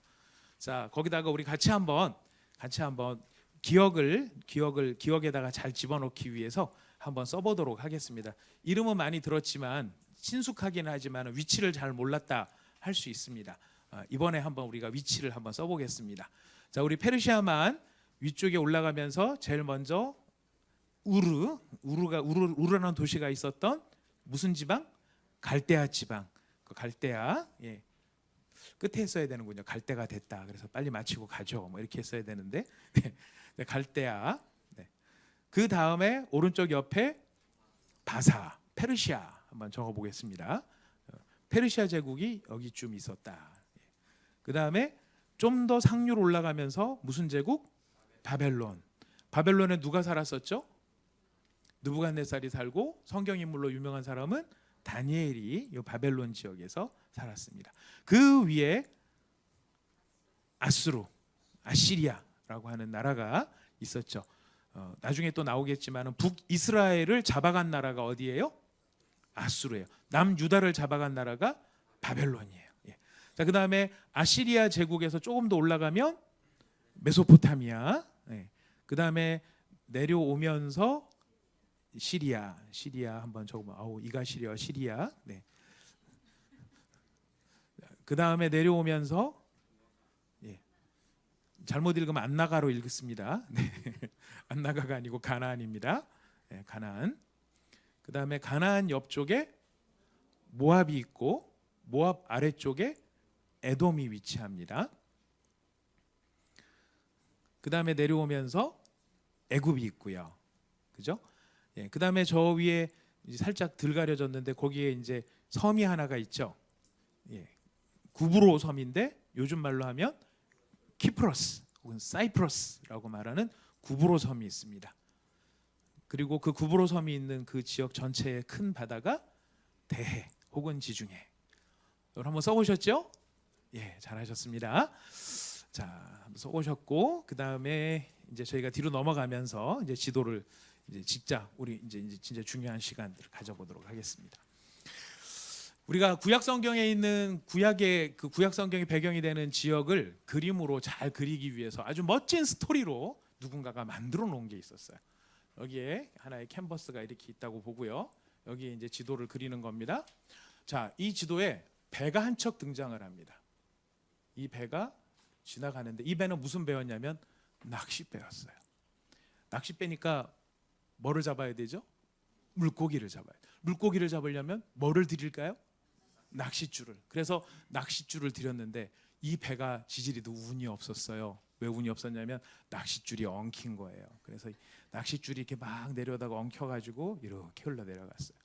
자, 거기다가 우리 같이 한번 기억에다가 잘 집어넣기 위해서 한번 써보도록 하겠습니다. 이름은 많이 들었지만 친숙하기는 하지만 위치를 잘 몰랐다 할 수 있습니다. 이번에 한번 우리가 위치를 한번 써보겠습니다. 자, 우리 페르시아만 위쪽에 올라가면서 제일 먼저 우르라는 도시가 있었던 무슨 지방? 갈대아 지방. 그 갈대아, 예, 끝에 써야 되는군요. 갈대가 됐다. 그래서 빨리 마치고 가죠. 뭐 이렇게 써야 되는데 네, 갈대아. 네. 그 다음에 오른쪽 옆에 바사, 페르시아 한번 적어보겠습니다. 페르시아 제국이 여기쯤 있었다. 그 다음에 좀 더 상류로 올라가면서 무슨 제국? 바벨론. 바벨론에 누가 살았었죠? 느부갓네살이 살고 성경 인물로 유명한 사람은 다니엘이 이 바벨론 지역에서 살았습니다. 그 위에 아시리아라고 하는 나라가 있었죠. 나중에 또 나오겠지만 북이스라엘을 잡아간 나라가 어디예요? 아수르예요. 남유다를 잡아간 나라가 바벨론이에요. 예. 자, 그 다음에 아시리아 제국에서 조금 더 올라가면 메소포타미아. 예. 그 다음에 내려오면서 시리아 한번 적으면 이가 시리아. 네. 그 다음에 내려오면서 잘못 읽으면 안나가로 읽습니다. 네. 안나가가 아니고 가나안입니다. 네, 가나안. 그 다음에 가나안 옆쪽에 모압이 있고 모압 아래쪽에 에돔이 위치합니다. 그 다음에 내려오면서 애굽이 있고요. 그죠? 예, 그다음에 저 위에 이제 살짝 들 가려졌는데 거기에 이제 섬이 하나가 있죠. 예, 구브로 섬인데 요즘 말로 하면 키프로스 혹은 사이프러스라고 말하는 구브로 섬이 있습니다. 그리고 그 구브로 섬이 있는 그 지역 전체의 큰 바다가 대해 혹은 지중해. 이걸 한번 써보셨죠? 예, 잘하셨습니다. 자, 한번 써보셨고 그 다음에 이제 저희가 뒤로 넘어가면서 이제 지도를 이제 직접 우리 이제 진짜 중요한 시간들을 가져보도록 하겠습니다. 우리가 구약 성경에 있는 구약의 그 구약 성경의 배경이 되는 지역을 그림으로 잘 그리기 위해서 아주 멋진 스토리로 누군가가 만들어 놓은 게 있었어요. 여기에 하나의 캔버스가 이렇게 있다고 보고요. 여기에 이제 지도를 그리는 겁니다. 자, 이 지도에 배가 한 척 등장을 합니다. 이 배가 지나가는데 이 배는 무슨 배였냐면 낚싯배였어요. 낚싯배니까 뭐를 잡아야 되죠? 물고기를 잡아야 돼요. 물고기를 잡으려면 뭐를 드릴까요? 낚싯줄을. 그래서 낚싯줄을 드렸는데 이 배가 지지리도 운이 없었어요. 왜 운이 없었냐면 낚싯줄이 엉킨 거예요. 그래서 낚싯줄이 이렇게 막 내려다가 엉켜가지고 이렇게 흘러내려갔어요.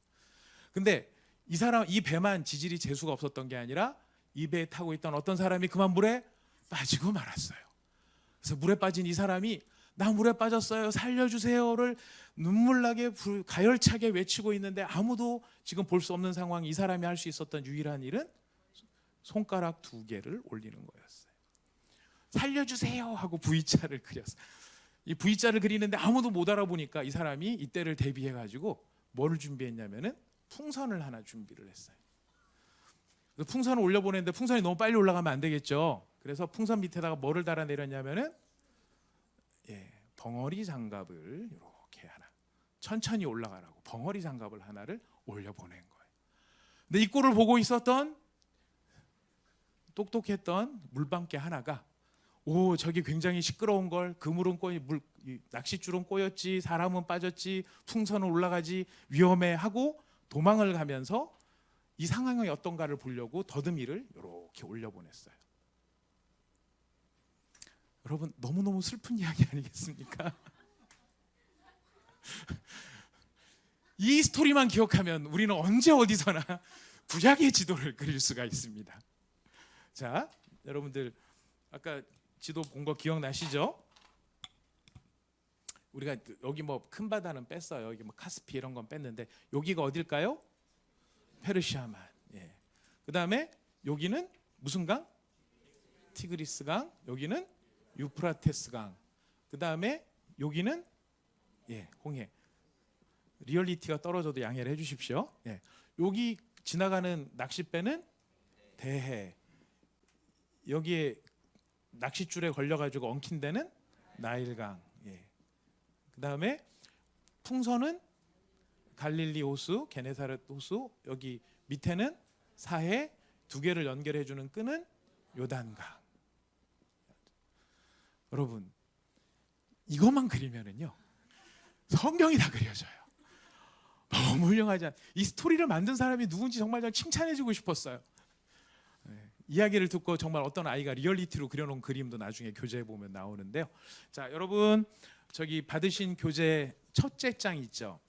근데 이 배만 지질이 재수가 없었던 게 아니라 이 배에 타고 있던 어떤 사람이 그만 물에 빠지고 말았어요. 그래서 물에 빠진 이 사람이 나 물에 빠졌어요, 살려주세요를 눈물나게 가열차게 외치고 있는데 아무도 지금 볼 수 없는 상황. 이 사람이 할 수 있었던 유일한 일은 손가락 2개를 올리는 거였어요. 살려주세요 하고 V자를 그렸어요. 이 V자를 그리는데 아무도 못 알아보니까 이 사람이 이때를 대비해 가지고 뭐를 준비했냐면은 풍선을 하나 준비를 했어요. 풍선을 올려보냈는데 풍선이 너무 빨리 올라가면 안 되겠죠. 그래서 풍선 밑에다가 뭐를 달아 내렸냐면은 벙어리 장갑을 이렇게 하나 천천히 올라가라고 벙어리 장갑을 하나를 올려보낸 거예요. 근데 이 꼴을 보고 있었던 똑똑했던 물방개 하나가 오, 저기 굉장히 시끄러운 걸 그물은 낚싯줄은 꼬였지, 사람은 빠졌지, 풍선은 올라가지, 위험해 하고 도망을 가면서 이 상황이 어떤가를 보려고 더듬이를 이렇게 올려보냈어요. 여러분 너무너무 슬픈 이야기 아니겠습니까? 이 스토리만 기억하면 우리는 언제 어디서나 구약의 지도를 그릴 수가 있습니다. 자, 여러분들 아까 지도 본 거 기억나시죠? 우리가 여기 뭐 큰 바다는 뺐어요. 여기 뭐 카스피 이런 건 뺐는데 여기가 어딜까요? 페르시아만. 예. 그다음에 여기는 무슨 강? 티그리스 강. 여기는 유프라테스 강. 그다음에 여기는 홍해. 리얼리티가 떨어져도 양해를 해 주십시오. 예. 여기 지나가는 낚싯배는 대해. 여기에 낚싯줄에 걸려 가지고 엉킨 데는 나일강. 예. 그다음에 풍선은 갈릴리 호수, 게네사렛 호수. 여기 밑에는 사해 2개를 연결해 주는 끈은 요단강. 여러분 이것만 그리면은요 성경이 다 그려져요. 너무 훌륭하지 않아요? 이 스토리를 만든 사람이 누군지 정말 좀 칭찬해주고 싶었어요. 이야기를 듣고 정말 어떤 아이가 리얼리티로 그려놓은 그림도 나중에 교재에 보면 나오는데요. 자, 여러분 저기 받으신 교재 첫째 장 있죠?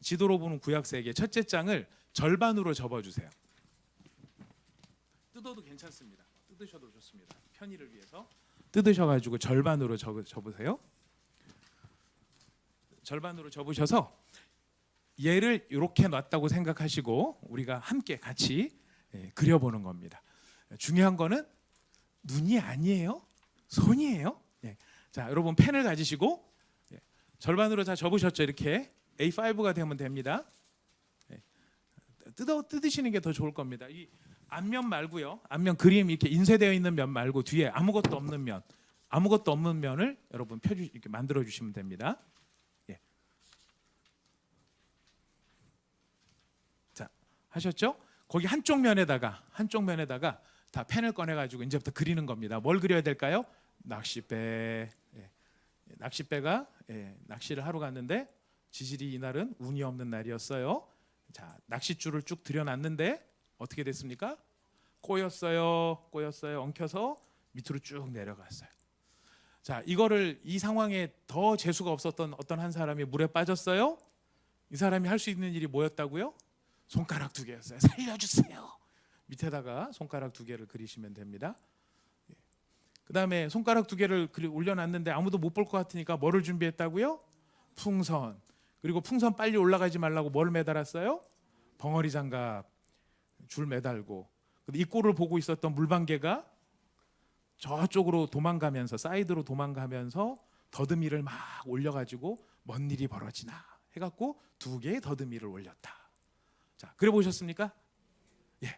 지도로 보는 구약세계 첫째 장을 절반으로 접어주세요. 뜯어도 괜찮습니다. 뜯으셔도 좋습니다. 편의를 위해서 뜯으셔가지고 절반으로 접으세요. 절반으로 접으셔서 얘를 이렇게 놨다고 생각하시고 우리가 함께 같이 그려보는 겁니다. 중요한 거는 눈이 아니에요, 손이에요. 자, 여러분 펜을 가지시고 절반으로 다 접으셨죠? 이렇게 A5가 되면 됩니다. 뜯으시는 게 더 좋을 겁니다. 이 앞면 말고요. 앞면 그림 이렇게 인쇄되어 있는 면 말고 뒤에 아무것도 없는 면을 여러분 이렇게 만들어 주시면 됩니다. 자, 하셨죠? 거기 한쪽 면에다가 다 펜을 꺼내 가지고 이제부터 그리는 겁니다. 뭘 그려야 될까요? 낚싯배. 낚싯배가 낚시를 하러 갔는데 지질이 이날은 운이 없는 날이었어요. 자, 낚싯줄을 쭉 들여놨는데 어떻게 됐습니까? 꼬였어요. 엉켜서 밑으로 쭉 내려갔어요. 자, 이거를 이 상황에 더 재수가 없었던 어떤 한 사람이 물에 빠졌어요. 이 사람이 할 수 있는 일이 뭐였다고요? 손가락 2개였어요. 살려주세요. 밑에다가 손가락 2개를 그리시면 됩니다. 그 다음에 손가락 2개를 올려놨는데 아무도 못 볼 것 같으니까 뭐를 준비했다고요? 풍선. 그리고 풍선 빨리 올라가지 말라고 뭘 매달았어요? 벙어리 장갑 줄 매달고. 이 꼴을 보고 있었던 물방개가 저쪽으로 도망가면서 사이드로 도망가면서 더듬이를 막 올려가지고 뭔 일이 벌어지나 해갖고 2개의 더듬이를 올렸다. 자, 그래 보셨습니까? 예.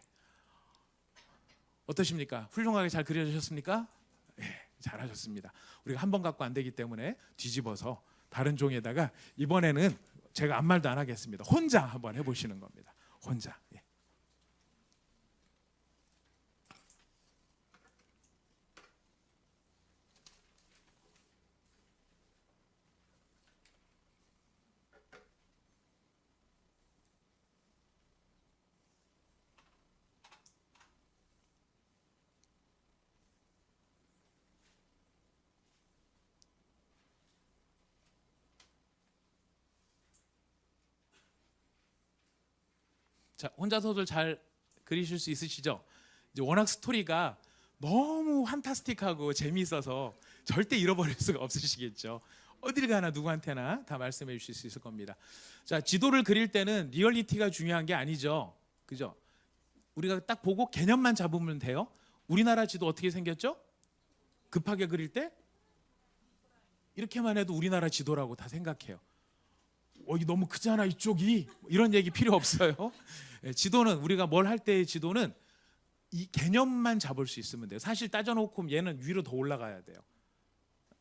어떠십니까? 훌륭하게 잘 그려주셨습니까? 예, 잘하셨습니다. 우리가 한 번 갖고 안 되기 때문에 뒤집어서 다른 종에다가 이번에는 제가 아무 말도 안 하겠습니다. 혼자 한번 해보시는 겁니다. 혼자. 예. 자, 혼자서도 잘 그리실 수 있으시죠? 이제 워낙 스토리가 너무 판타스틱하고 재미있어서 절대 잃어버릴 수가 없으시겠죠. 어딜 가나 누구한테나 다 말씀해 주실 수 있을 겁니다. 자, 지도를 그릴 때는 리얼리티가 중요한 게 아니죠. 그죠? 우리가 딱 보고 개념만 잡으면 돼요. 우리나라 지도 어떻게 생겼죠? 급하게 그릴 때 이렇게만 해도 우리나라 지도라고 다 생각해요. 이게 너무 크잖아 이쪽이, 이런 얘기 필요 없어요. 지도는 우리가 뭘 할 때의 지도는 이 개념만 잡을 수 있으면 돼요. 사실 따져놓고 얘는 위로 더 올라가야 돼요.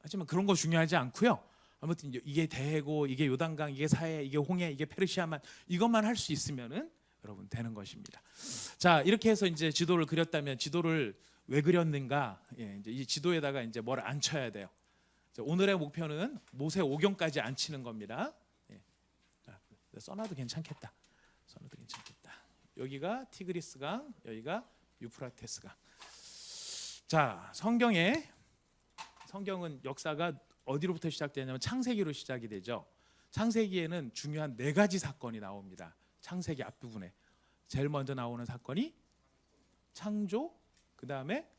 하지만 그런 거 중요하지 않고요. 아무튼 이게 대해고, 이게 요단강, 이게 사해, 이게 홍해, 이게 페르시아만, 이것만 할 수 있으면은 여러분 되는 것입니다. 자, 이렇게 해서 이제 지도를 그렸다면 지도를 왜 그렸는가? 예, 이제 이 지도에다가 이제 뭘 앉혀야 돼요. 자, 오늘의 목표는 모세 오경까지 앉히는 겁니다. 써놔도 괜찮겠다. 써놔도 괜찮겠다. 여기가 티그리스강, 여기가 유프라테스강. 자, 성경은 역사가 어디로부터 시작되냐면 창세기로 시작이 되죠. 창세기에는 중요한 4가지 사건이 나옵니다. 창세기 앞부분에 제일 먼저 나오는 사건이 창조, 그 다음에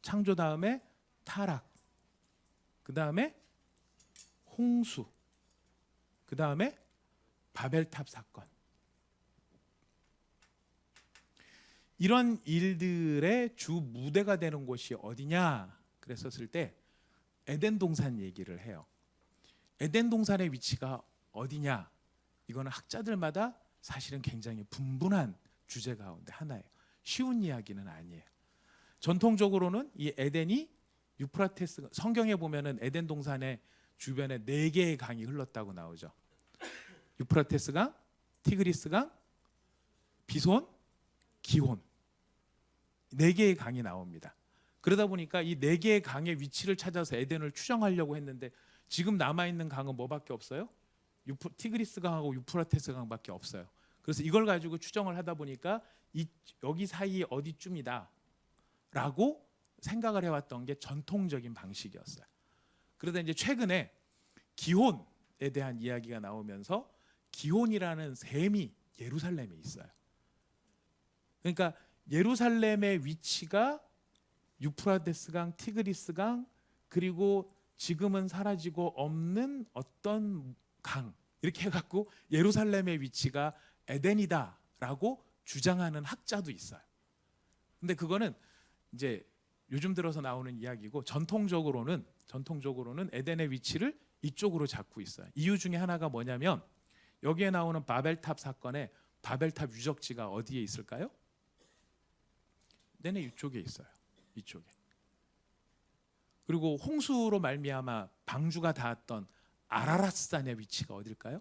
창조 다음에 타락, 그 다음에 홍수, 그 다음에 바벨탑 사건. 이런 일들의 주 무대가 되는 곳이 어디냐 그랬었을 때 에덴 동산 얘기를 해요. 에덴 동산의 위치가 어디냐? 이거는 학자들마다 사실은 굉장히 분분한 주제 가운데 하나예요. 쉬운 이야기는 아니에요. 전통적으로는 이 에덴이 유프라테스, 성경에 보면은 에덴 동산의 주변에 4개의 강이 흘렀다고 나오죠. 유프라테스강, 티그리스강, 비손, 기혼. 4개의 강이 나옵니다. 그러다 보니까 이 4개의 강의 위치를 찾아서 에덴을 추정하려고 했는데 지금 남아있는 강은 뭐밖에 없어요? 티그리스강하고 유프라테스강밖에 없어요. 그래서 이걸 가지고 추정을 하다 보니까 여기 사이 어디쯤이다 라고 생각을 해왔던 게 전통적인 방식이었어요. 그러다 이제 최근에 기혼에 대한 이야기가 나오면서 기혼이라는 셈이 예루살렘에 있어요. 그러니까 예루살렘의 위치가 유프라테스강, 티그리스강, 그리고 지금은 사라지고 없는 어떤 강, 이렇게 해갖고 예루살렘의 위치가 에덴이다라고 주장하는 학자도 있어요. 근데 그거는 이제 요즘 들어서 나오는 이야기고 전통적으로는 에덴의 위치를 이쪽으로 잡고 있어요. 이유 중에 하나가 뭐냐면 여기에 나오는 바벨탑 사건에 바벨탑 유적지가 어디에 있을까요? 에덴의 이쪽에 있어요. 이쪽에. 그리고 홍수로 말미암아 방주가 닿았던 아라랏산의 위치가 어딜까요?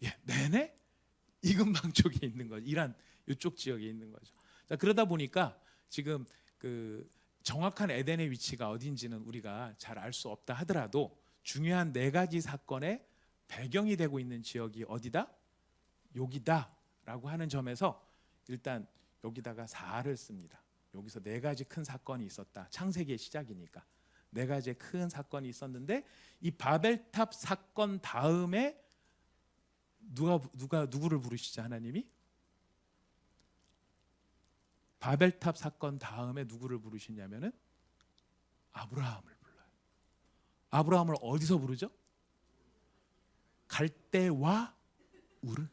예, 네네 이 근방 쪽에 있는 거죠. 이란 이쪽 지역에 있는 거죠. 자, 그러다 보니까 지금 그 정확한 에덴의 위치가 어딘지는 우리가 잘 알 수 없다 하더라도 중요한 4가지 사건의 배경이 되고 있는 지역이 어디다? 여기다라고 하는 점에서 일단 여기다가 4를 씁니다. 여기서 네 가지 큰 사건이 있었다. 창세기의 시작이니까 네 가지의 큰 사건이 있었는데 이 바벨탑 사건 다음에 누구를 부르시죠? 하나님이 바벨탑 사건 다음에 누구를 부르시냐면은 아브라함을 불러요. 아브라함을 어디서 부르죠? 갈대와 우르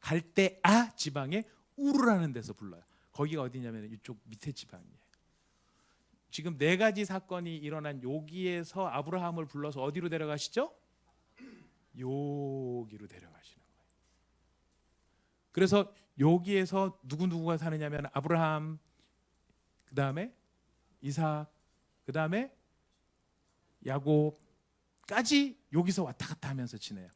갈대아 지방의 우르라는 데서 불러요. 거기가 어디냐면 이쪽 밑에 지방이에요. 지금 네 가지 사건이 일어난 여기에서 아브라함을 불러서 어디로 데려가시죠? 여기로 데려가시는 거예요. 그래서 여기에서 누구가 사느냐면 아브라함, 그 다음에 이삭, 그 다음에 야곱까지 여기서 왔다 갔다 하면서 지내요.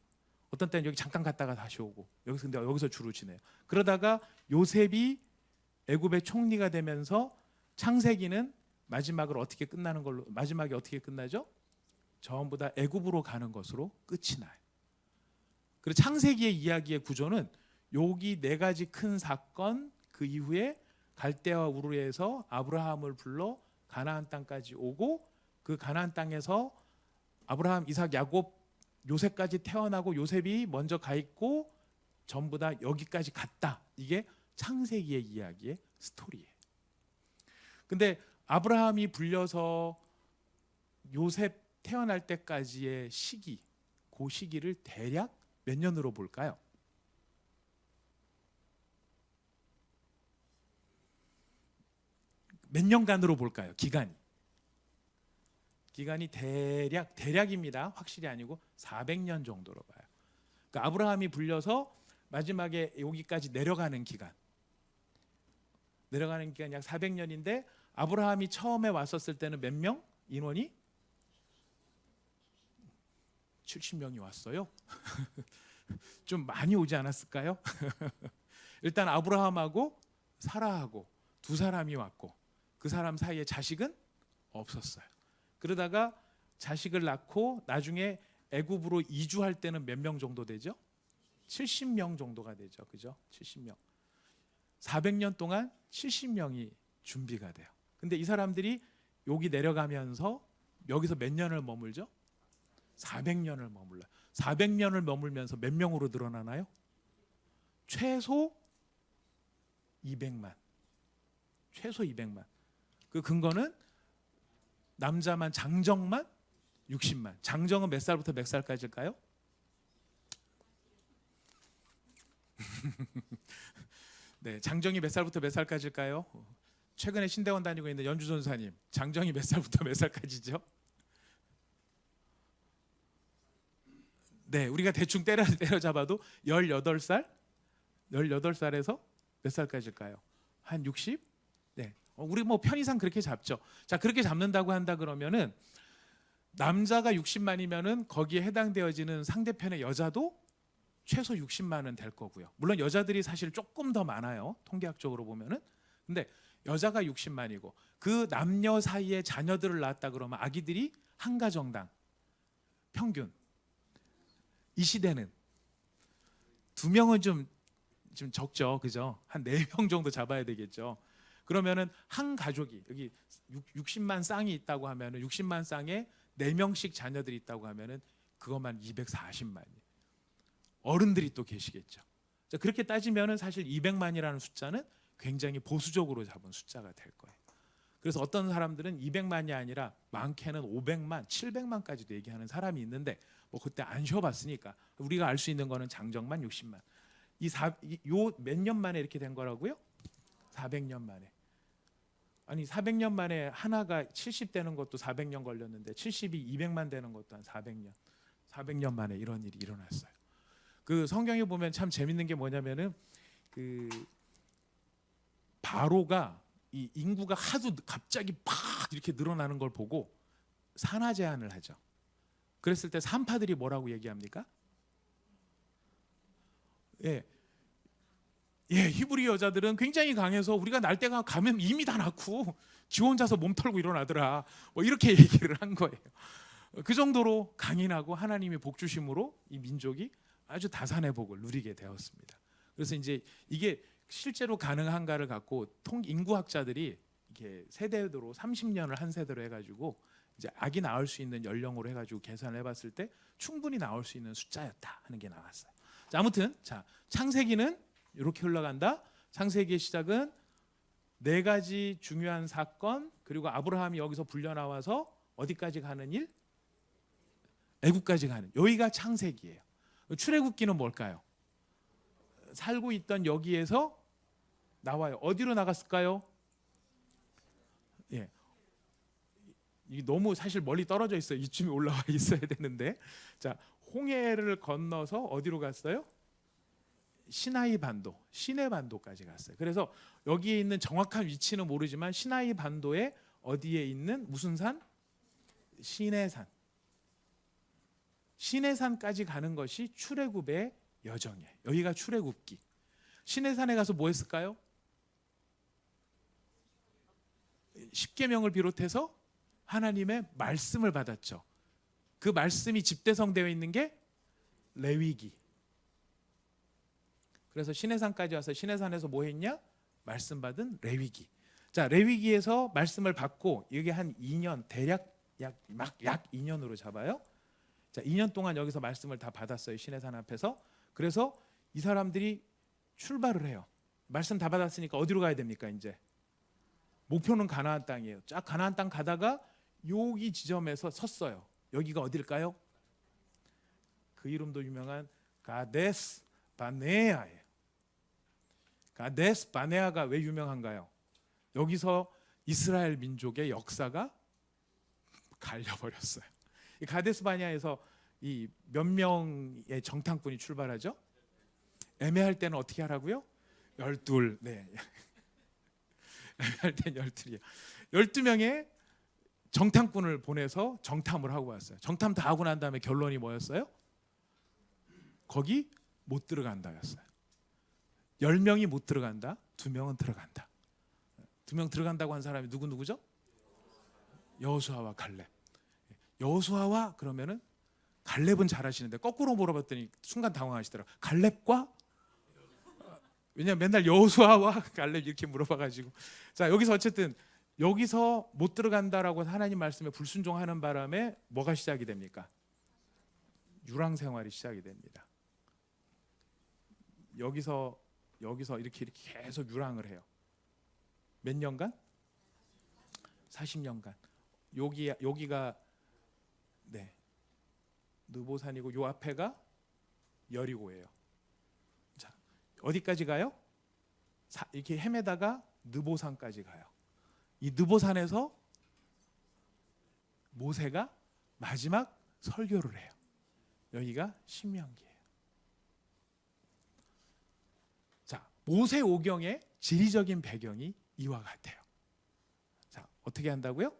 어떤 때는 여기 잠깐 갔다가 다시 오고 여기서 주로 지내요. 그러다가 요셉이 애굽의 총리가 되면서 창세기는 마지막에 어떻게 끝나죠? 전부 다 애굽으로 가는 것으로 끝이 나요. 그리고 창세기의 이야기의 구조는 여기 네 가지 큰 사건 그 이후에 갈대와 우르에서 아브라함을 불러 가나안 땅까지 오고 그 가나안 땅에서 아브라함, 이삭, 야곱, 요셉까지 태어나고 요셉이 먼저 가 있고 전부 다 여기까지 갔다. 이게 창세기의 이야기의 스토리예요. 근데 아브라함이 불려서 요셉 태어날 때까지의 시기, 그 시기를 대략 몇 년으로 볼까요? 몇 년간으로 볼까요? 기간이 대략입니다. 확실히 아니고 400년 정도로 봐요. 그러니까 아브라함이 불려서 마지막에 여기까지 내려가는 기간이 약 400년인데 아브라함이 처음에 왔었을 때는 몇 명? 인원이 70명이 왔어요. 좀 많이 오지 않았을까요? 일단 아브라함하고 사라하고 두 사람이 왔고 그 사람 사이에 자식은 없었어요. 그러다가 자식을 낳고 나중에 애굽으로 이주할 때는 몇 명 정도 되죠? 70명 정도가 되죠. 그죠? 70명. 400년 동안 70명이 준비가 돼요. 근데 이 사람들이 여기 내려가면서 여기서 몇 년을 머물죠? 400년을 머물러요. 400년을 머물면서 몇 명으로 늘어나나요? 최소 200만. 최소 200만. 그 근거는 남자만 장정만 60만. 장정은 몇 살부터 몇 살까지일까요? 네, 장정이 몇 살부터 몇 살까지일까요? 최근에 신대원 다니고 있는 연주 전사님, 장정이 몇 살부터 몇 살까지죠? 네, 우리가 대충 때려잡아도 18살? 18살에서 몇 살까지일까요? 한 60? 네, 우리 뭐 편의상 그렇게 잡죠. 자, 그렇게 잡는다고 한다 그러면은 남자가 60만이면은 거기에 해당되어지는 상대편의 여자도 최소 60만은 될 거고요. 물론 여자들이 사실 조금 더 많아요. 통계학적으로 보면은. 근데 여자가 60만이고 그 남녀 사이에 자녀들을 낳았다 그러면 아기들이 한 가정당 평균 이 시대는 2명은 좀 적죠. 그죠? 한 4명 정도 잡아야 되겠죠. 그러면은 한 가족이 여기 60만 쌍이 있다고 하면은 60만 쌍에 4명씩 자녀들이 있다고 하면은 그것만 240만이에요. 어른들이 또 계시겠죠. 자, 그렇게 따지면은 사실 200만이라는 숫자는 굉장히 보수적으로 잡은 숫자가 될 거예요. 그래서 어떤 사람들은 200만이 아니라 많게는 500만, 700만까지도 얘기하는 사람이 있는데 뭐 그때 안 쉬어봤으니까 우리가 알 수 있는 거는 장정만 60만. 요 몇 년 만에 이렇게 된 거라고요? 400년 만에. 아니 400년 만에 하나가 70 되는 것도 400년 걸렸는데 70이 200만 되는 것도 한 400년 만에 이런 일이 일어났어요. 그 성경에 보면 참 재밌는 게 뭐냐면은 그 바로가 이 인구가 하도 갑자기 팍 이렇게 늘어나는 걸 보고 산하 제한을 하죠. 그랬을 때 산파들이 뭐라고 얘기합니까? 예, 히브리 여자들은 굉장히 강해서 우리가 날 때가 가면 이미 다 낳고 지 혼자서 몸 털고 일어나더라. 뭐 이렇게 얘기를 한 거예요. 그 정도로 강인하고 하나님이 복 주심으로 이 민족이 아주 다산의 복을 누리게 되었습니다. 그래서 이제 이게 실제로 가능한가를 갖고 인구학자들이 이렇게 세대로 30년을 한 세대로 해가지고 이제 아기 낳을 수 있는 연령으로 해가지고 계산을 해봤을 때 충분히 나올 수 있는 숫자였다 하는 게 나왔어요. 자, 아무튼 자 창세기는 이렇게 흘러간다. 창세기의 시작은 네 가지 중요한 사건, 그리고 아브라함이 여기서 불려 나와서 어디까지 가는 일? 애국까지 가는. 여기가 창세기예요. 출애굽기는 뭘까요? 살고 있던 여기에서 나와요. 어디로 나갔을까요? 예. 이게 너무 사실 멀리 떨어져 있어요. 이쯤에 올라와 있어야 되는데. 자, 홍해를 건너서 어디로 갔어요? 시나이 반도, 시내 반도까지 갔어요. 그래서 여기에 있는 정확한 위치는 모르지만 시나이 반도에 어디에 있는 무슨 산? 시내산. 시내산까지 가는 것이 출애굽의 여정이에요. 여기가 출애굽기. 시내산에 가서 뭐 했을까요? 십계명을 비롯해서 하나님의 말씀을 받았죠. 그 말씀이 집대성되어 있는 게 레위기. 그래서 시내산까지 와서 시내산에서 뭐 했냐? 말씀 받은 레위기. 자, 레위기에서 말씀을 받고 이게 한 2년, 대략 약 2년으로 잡아요. 자, 2년 동안 여기서 말씀을 다 받았어요. 시내산 앞에서. 그래서 이 사람들이 출발을 해요. 말씀 다 받았으니까 어디로 가야 됩니까, 이제? 목표는 가나안 땅이에요. 쫙 가나안 땅 가다가 여기 지점에서 섰어요. 여기가 어딜까요? 그 이름도 유명한 가데스 바네아예요. 가데스 바네아가 왜 유명한가요? 여기서 이스라엘 민족의 역사가 갈려버렸어요. 이 가데스 바네아에서 이 몇 명의 정탐꾼이 출발하죠? 애매할 때는 어떻게 하라고요? 12. 네. 애매할 때는 12이에요. 12명의 정탐꾼을 보내서 정탐을 하고 왔어요. 정탐 다 하고 난 다음에 결론이 뭐였어요? 거기 못 들어간다였어요. 10명이 못 들어간다. 2명은 들어간다. 2명 들어간다고 한 사람이 누구죠? 여호수아와 갈렙. 여호수아와 그러면은 갈렙은 잘하시는데 거꾸로 물어봤더니 순간 당황하시더라고요. 갈렙과? 왜냐면 맨날 여호수아와 갈렙 이렇게 물어봐가지고. 자, 여기서 어쨌든 여기서 못 들어간다라고 하나님 말씀에 불순종하는 바람에 뭐가 시작이 됩니까? 유랑 생활이 시작이 됩니다. 여기서 이렇게 계속 유랑을 해요. 몇 년간? 40년간. 여기가 네 느보산이고 요 앞에가 여리고예요. 자, 어디까지 가요? 이렇게 헤매다가 느보산까지 가요. 이 느보산에서 모세가 마지막 설교를 해요. 여기가 신명기예요. 자, 모세 오경의 지리적인 배경이 이와 같아요. 자, 어떻게 한다고요?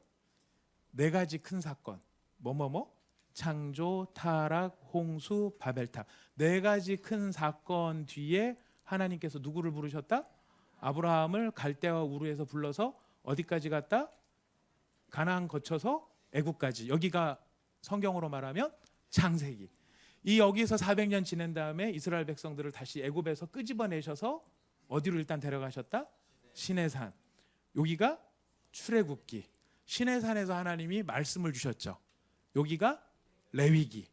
4가지 큰 사건. 창조, 타락, 홍수, 바벨탑. 4가지 큰 사건 뒤에 하나님께서 누구를 부르셨다? 아브라함을 갈대와 우르에서 불러서 어디까지 갔다? 가나안 거쳐서 애국까지. 여기가 성경으로 말하면 창세기. 이 여기서 400년 지낸 다음에 이스라엘 백성들을 다시 애굽에서 끄집어내셔서 어디로 일단 데려가셨다? 시내산. 여기가 출애굽기. 시내산에서 하나님이 말씀을 주셨죠. 여기가 레위기.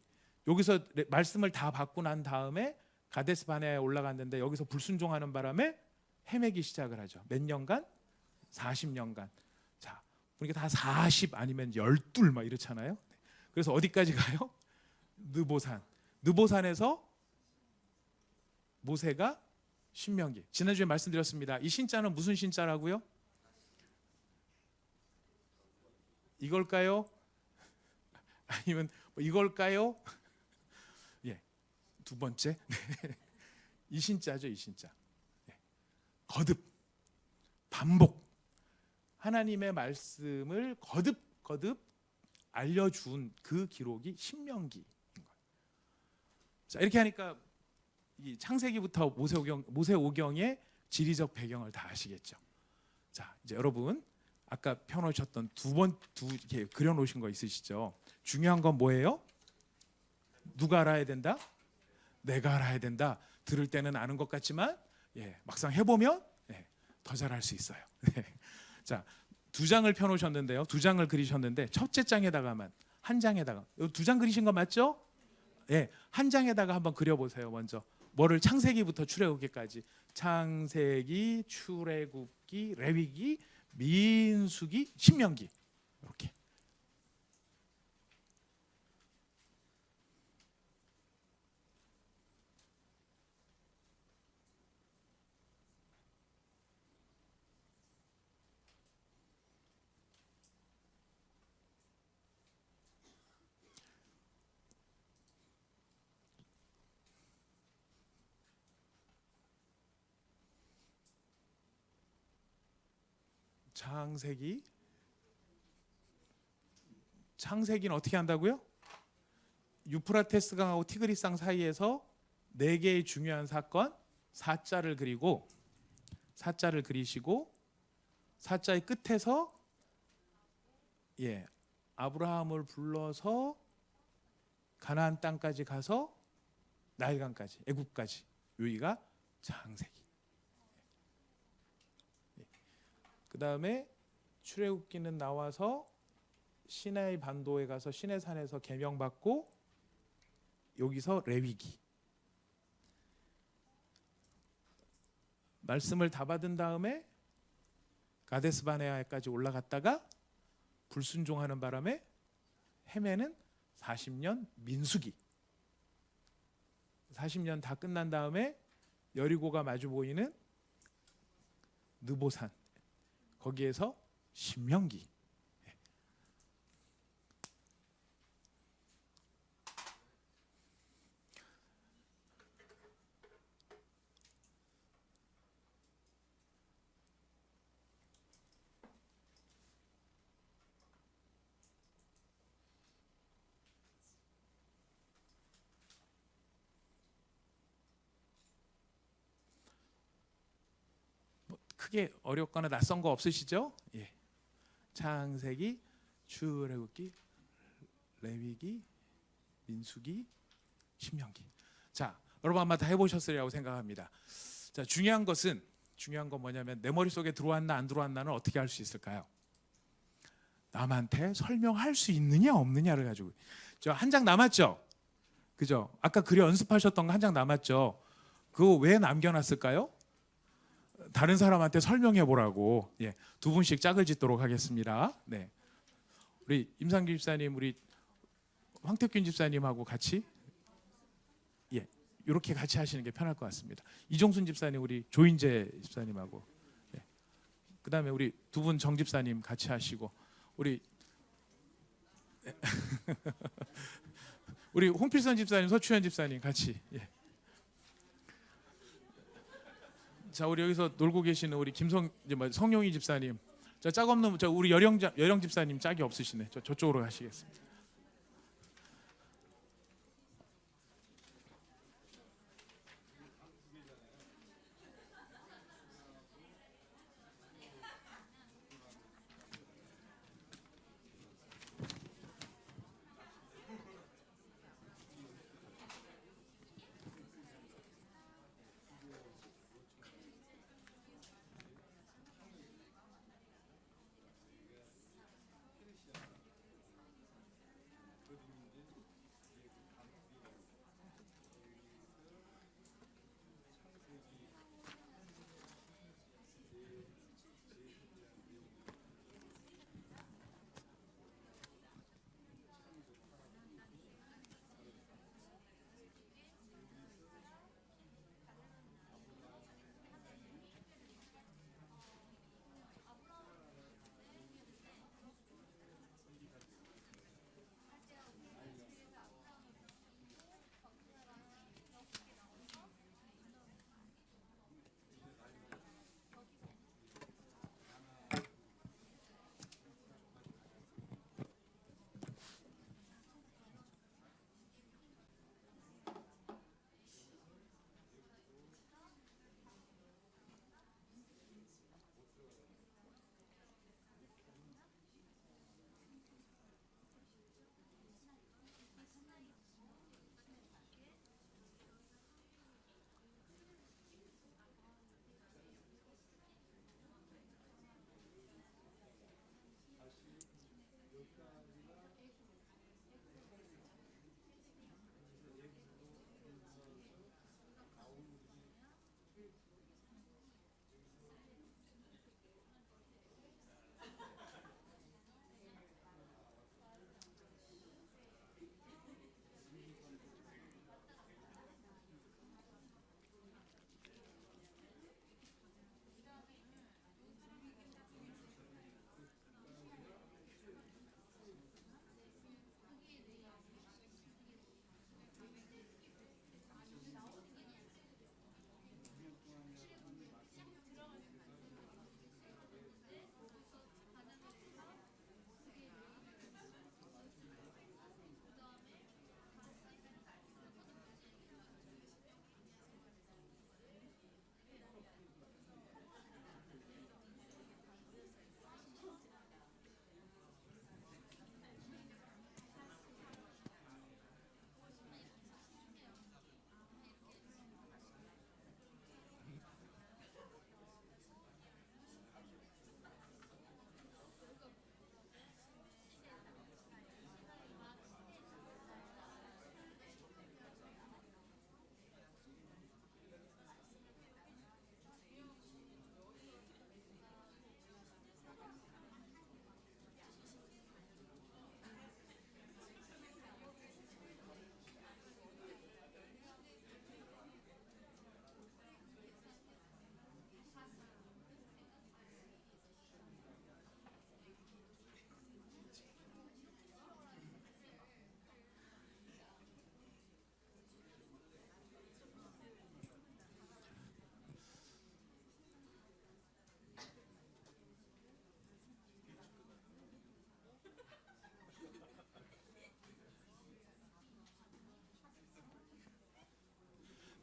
여기서 말씀을 다 받고 난 다음에 가데스 바네아에 올라갔는데 여기서 불순종하는 바람에 헤매기 시작을 하죠. 몇 년간? 40년간. 자, 보니까 다 40 아니면 12 막 이렇잖아요. 그래서 어디까지 가요? 느보산. 느보산에서 모세가 신명기. 지난주에 말씀드렸습니다. 이 신자는 무슨 신자라고요? 이걸까요? 아니면 뭐 이걸까요? 예, 2번째. 이 신자죠, 이 신자. 예. 거듭, 반복. 하나님의 말씀을 거듭 알려준 그 기록이 신명기인 거예요. 자, 이렇게 하니까 이 창세기부터 모세오경의 지리적 배경을 다 아시겠죠. 자, 이제 여러분 아까 펴놓으셨던 두 이렇게 그려놓으신 거 있으시죠? 중요한 건 뭐예요? 누가 알아야 된다? 내가 알아야 된다. 들을 때는 아는 것 같지만 막상 해보면 더 잘할 수 있어요. 자, 2장을 펴놓으셨는데요. 2장을 그리셨는데 첫째 장에다가만 한 장에다가 2장 그리신 거 맞죠? 한 장에다가 한번 그려보세요. 먼저 뭐를 창세기부터 출애굽기까지 창세기, 출애굽기, 레위기, 민수기, 신명기 이렇게. 창세기는 어떻게 한다고요? 유프라테스 강하고 티그리스 강 사이에서 4개의 중요한 사건 사자를 그리시고 사자의 끝에서 아브라함을 불러서 가나안 땅까지 가서 나일강까지 애굽까지 여기가 창세기. 그 다음에 출애굽기는 나와서 시내의 반도에 가서 시내산에서 계명받고 여기서 레위기. 말씀을 다 받은 다음에 가데스 바네아에까지 올라갔다가 불순종하는 바람에 헤매는 40년 민수기. 40년 다 끝난 다음에 여리고가 마주 보이는 느보산. 거기에서 신명기. 크게 어렵거나 낯선 거 없으시죠? 창세기, 출애굽기, 레위기, 민수기, 신명기. 자, 여러분 아마 다 해보셨으리라고 생각합니다. 자, 중요한 건 뭐냐면 내 머릿속에 들어왔나 안 들어왔나는 어떻게 알 수 있을까요? 남한테 설명할 수 있느냐 없느냐를 가지고. 저 한 장 남았죠? 그죠? 아까 그려 연습하셨던 거 한 장 남았죠? 그거 왜 남겨놨을까요? 다른 사람한테 설명해 보라고. 2분씩 짝을 짓도록 하겠습니다. 우리 임상규 집사님, 우리 황택균 집사님하고 같이 이렇게 같이 하시는 게 편할 것 같습니다. 이종순 집사님, 우리 조인재 집사님하고, 그다음에 우리 2분 정 집사님 같이 하시고, 우리 우리 홍필선 집사님, 서추현 집사님 같이. 자, 우리 여기서 놀고 계시는 우리 성용희 집사님, 짝 없는 우리 여령 집사님 짝이 없으시네. 저쪽으로 가시겠습니다.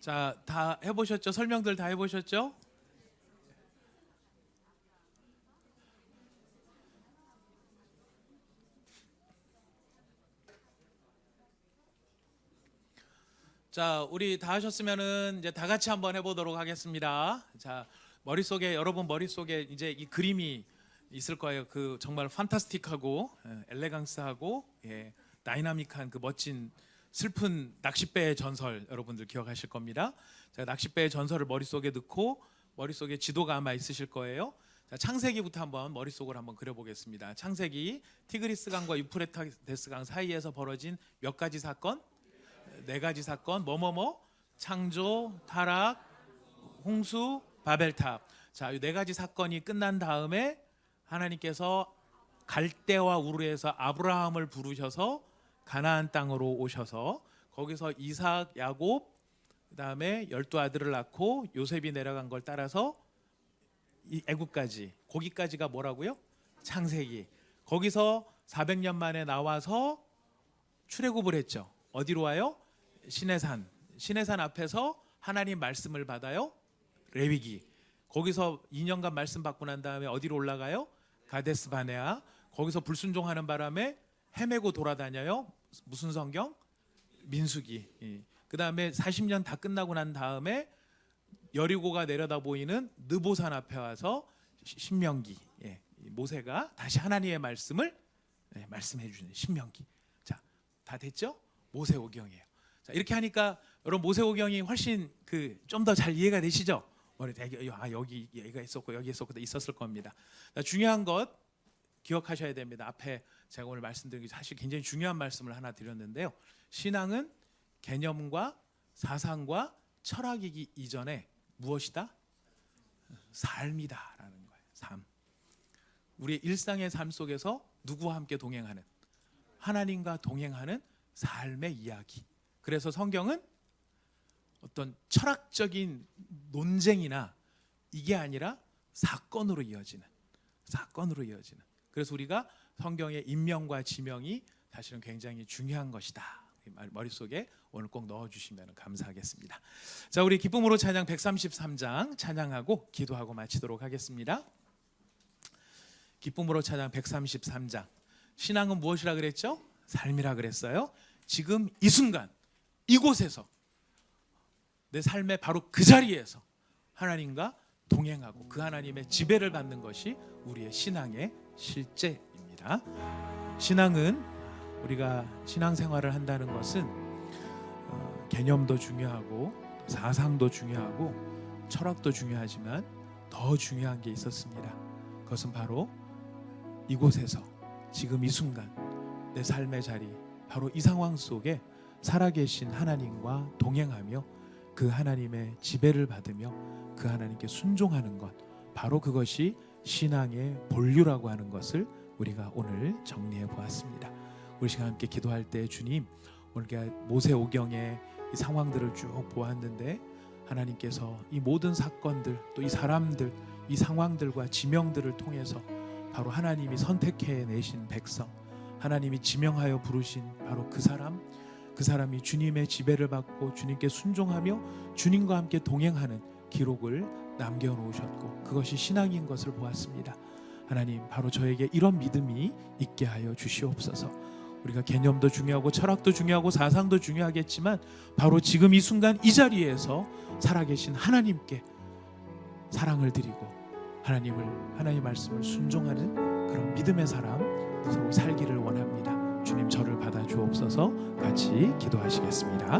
자, 다 해보셨죠? 설명들 다 해보셨죠? 자, 우리 다 하셨으면은 이제 다 같이 한번 해보도록 하겠습니다. 자, 여러분 머릿속에 이제 이 그림이 있을 거예요. 그 정말 판타스틱하고 엘레강스하고 다이나믹한 그 멋진 슬픈 낚싯배의 전설 여러분들 기억하실 겁니다. 자, 낚싯배의 전설을 머릿속에 넣고 머릿속에 지도가 아마 있으실 거예요. 자, 창세기부터 한번 머릿속으로 한번 그려보겠습니다. 창세기, 티그리스 강과 유프레테스 강 사이에서 벌어진 몇 가지 사건? 네 가지 사건. 창조, 타락, 홍수, 바벨탑. 자, 이 네 가지 사건이 끝난 다음에 하나님께서 갈대와 우르에서 아브라함을 부르셔서 가나안 땅으로 오셔서 거기서 이삭, 야곱, 그다음에 12아들을 낳고 요셉이 내려간 걸 따라서 이 애굽까지, 거기까지가 뭐라고요? 창세기. 거기서 400년 만에 나와서 출애굽을 했죠. 어디로 와요? 시내산. 시내산 앞에서 하나님 말씀을 받아요. 레위기. 거기서 2년간 말씀 받고 난 다음에 어디로 올라가요? 가데스 바네아. 거기서 불순종하는 바람에 헤매고 돌아다녀요. 무슨 성경? 민수기. 그다음에 40년 다 끝나고 난 다음에 여리고가 내려다 보이는 느보산 앞에 와서 신명기. 모세가 다시 하나님의 말씀을 말씀해 주는 신명기. 자, 다 됐죠? 모세오경이에요. 자, 이렇게 하니까 여러분 모세오경이 훨씬 좀 더 잘 이해가 되시죠? 여기 얘가 있었고 여기 있었을 겁니다. 자, 중요한 것 기억하셔야 됩니다. 앞에 제가 오늘 말씀드린 게 사실 굉장히 중요한 말씀을 하나 드렸는데요. 신앙은 개념과 사상과 철학이기 이전에 무엇이다? 삶이다라는 거예요. 삶. 우리의 일상의 삶 속에서 누구와 함께 동행하는, 하나님과 동행하는 삶의 이야기. 그래서 성경은 어떤 철학적인 논쟁이나 이게 아니라 사건으로 이어지는. 그래서 우리가 성경의 인명과 지명이 사실은 굉장히 중요한 것이다. 머릿속에 오늘 꼭 넣어주시면 감사하겠습니다. 자, 우리 기쁨으로 찬양 133장 찬양하고 기도하고 마치도록 하겠습니다. 기쁨으로 찬양 133장. 신앙은 무엇이라 그랬죠? 삶이라 그랬어요. 지금 이 순간 이곳에서 내 삶의 바로 그 자리에서 하나님과 동행하고 그 하나님의 지배를 받는 것이 우리의 신앙의 실제입니다. 신앙은 우리가 신앙생활을 한다는 것은 개념도 중요하고 사상도 중요하고 철학도 중요하지만 더 중요한 게 있었습니다. 그것은 바로 이곳에서 지금 이 순간 내 삶의 자리, 바로 이 상황 속에 살아계신 하나님과 동행하며 그 하나님의 지배를 받으며 그 하나님께 순종하는 것, 바로 그것이 신앙의 본류라고 하는 것을 우리가 오늘 정리해 보았습니다. 우리 시간 함께 기도할 때 주님, 오늘 모세오경의 이 상황들을 쭉 보았는데 하나님께서 이 모든 사건들, 또 이 사람들, 이 상황들과 지명들을 통해서 바로 하나님이 선택해 내신 백성, 하나님이 지명하여 부르신 바로 그 사람이 주님의 지배를 받고 주님께 순종하며 주님과 함께 동행하는 기록을 남겨놓으셨고 그것이 신앙인 것을 보았습니다. 하나님, 바로 저에게 이런 믿음이 있게 하여 주시옵소서. 우리가 개념도 중요하고 철학도 중요하고 사상도 중요하겠지만 바로 지금 이 순간 이 자리에서 살아계신 하나님께 사랑을 드리고 하나님 말씀을 순종하는 그런 믿음의 사람 서로 살기를 원합니다. 주님, 저를 받아 주옵소서. 같이 기도하시겠습니다.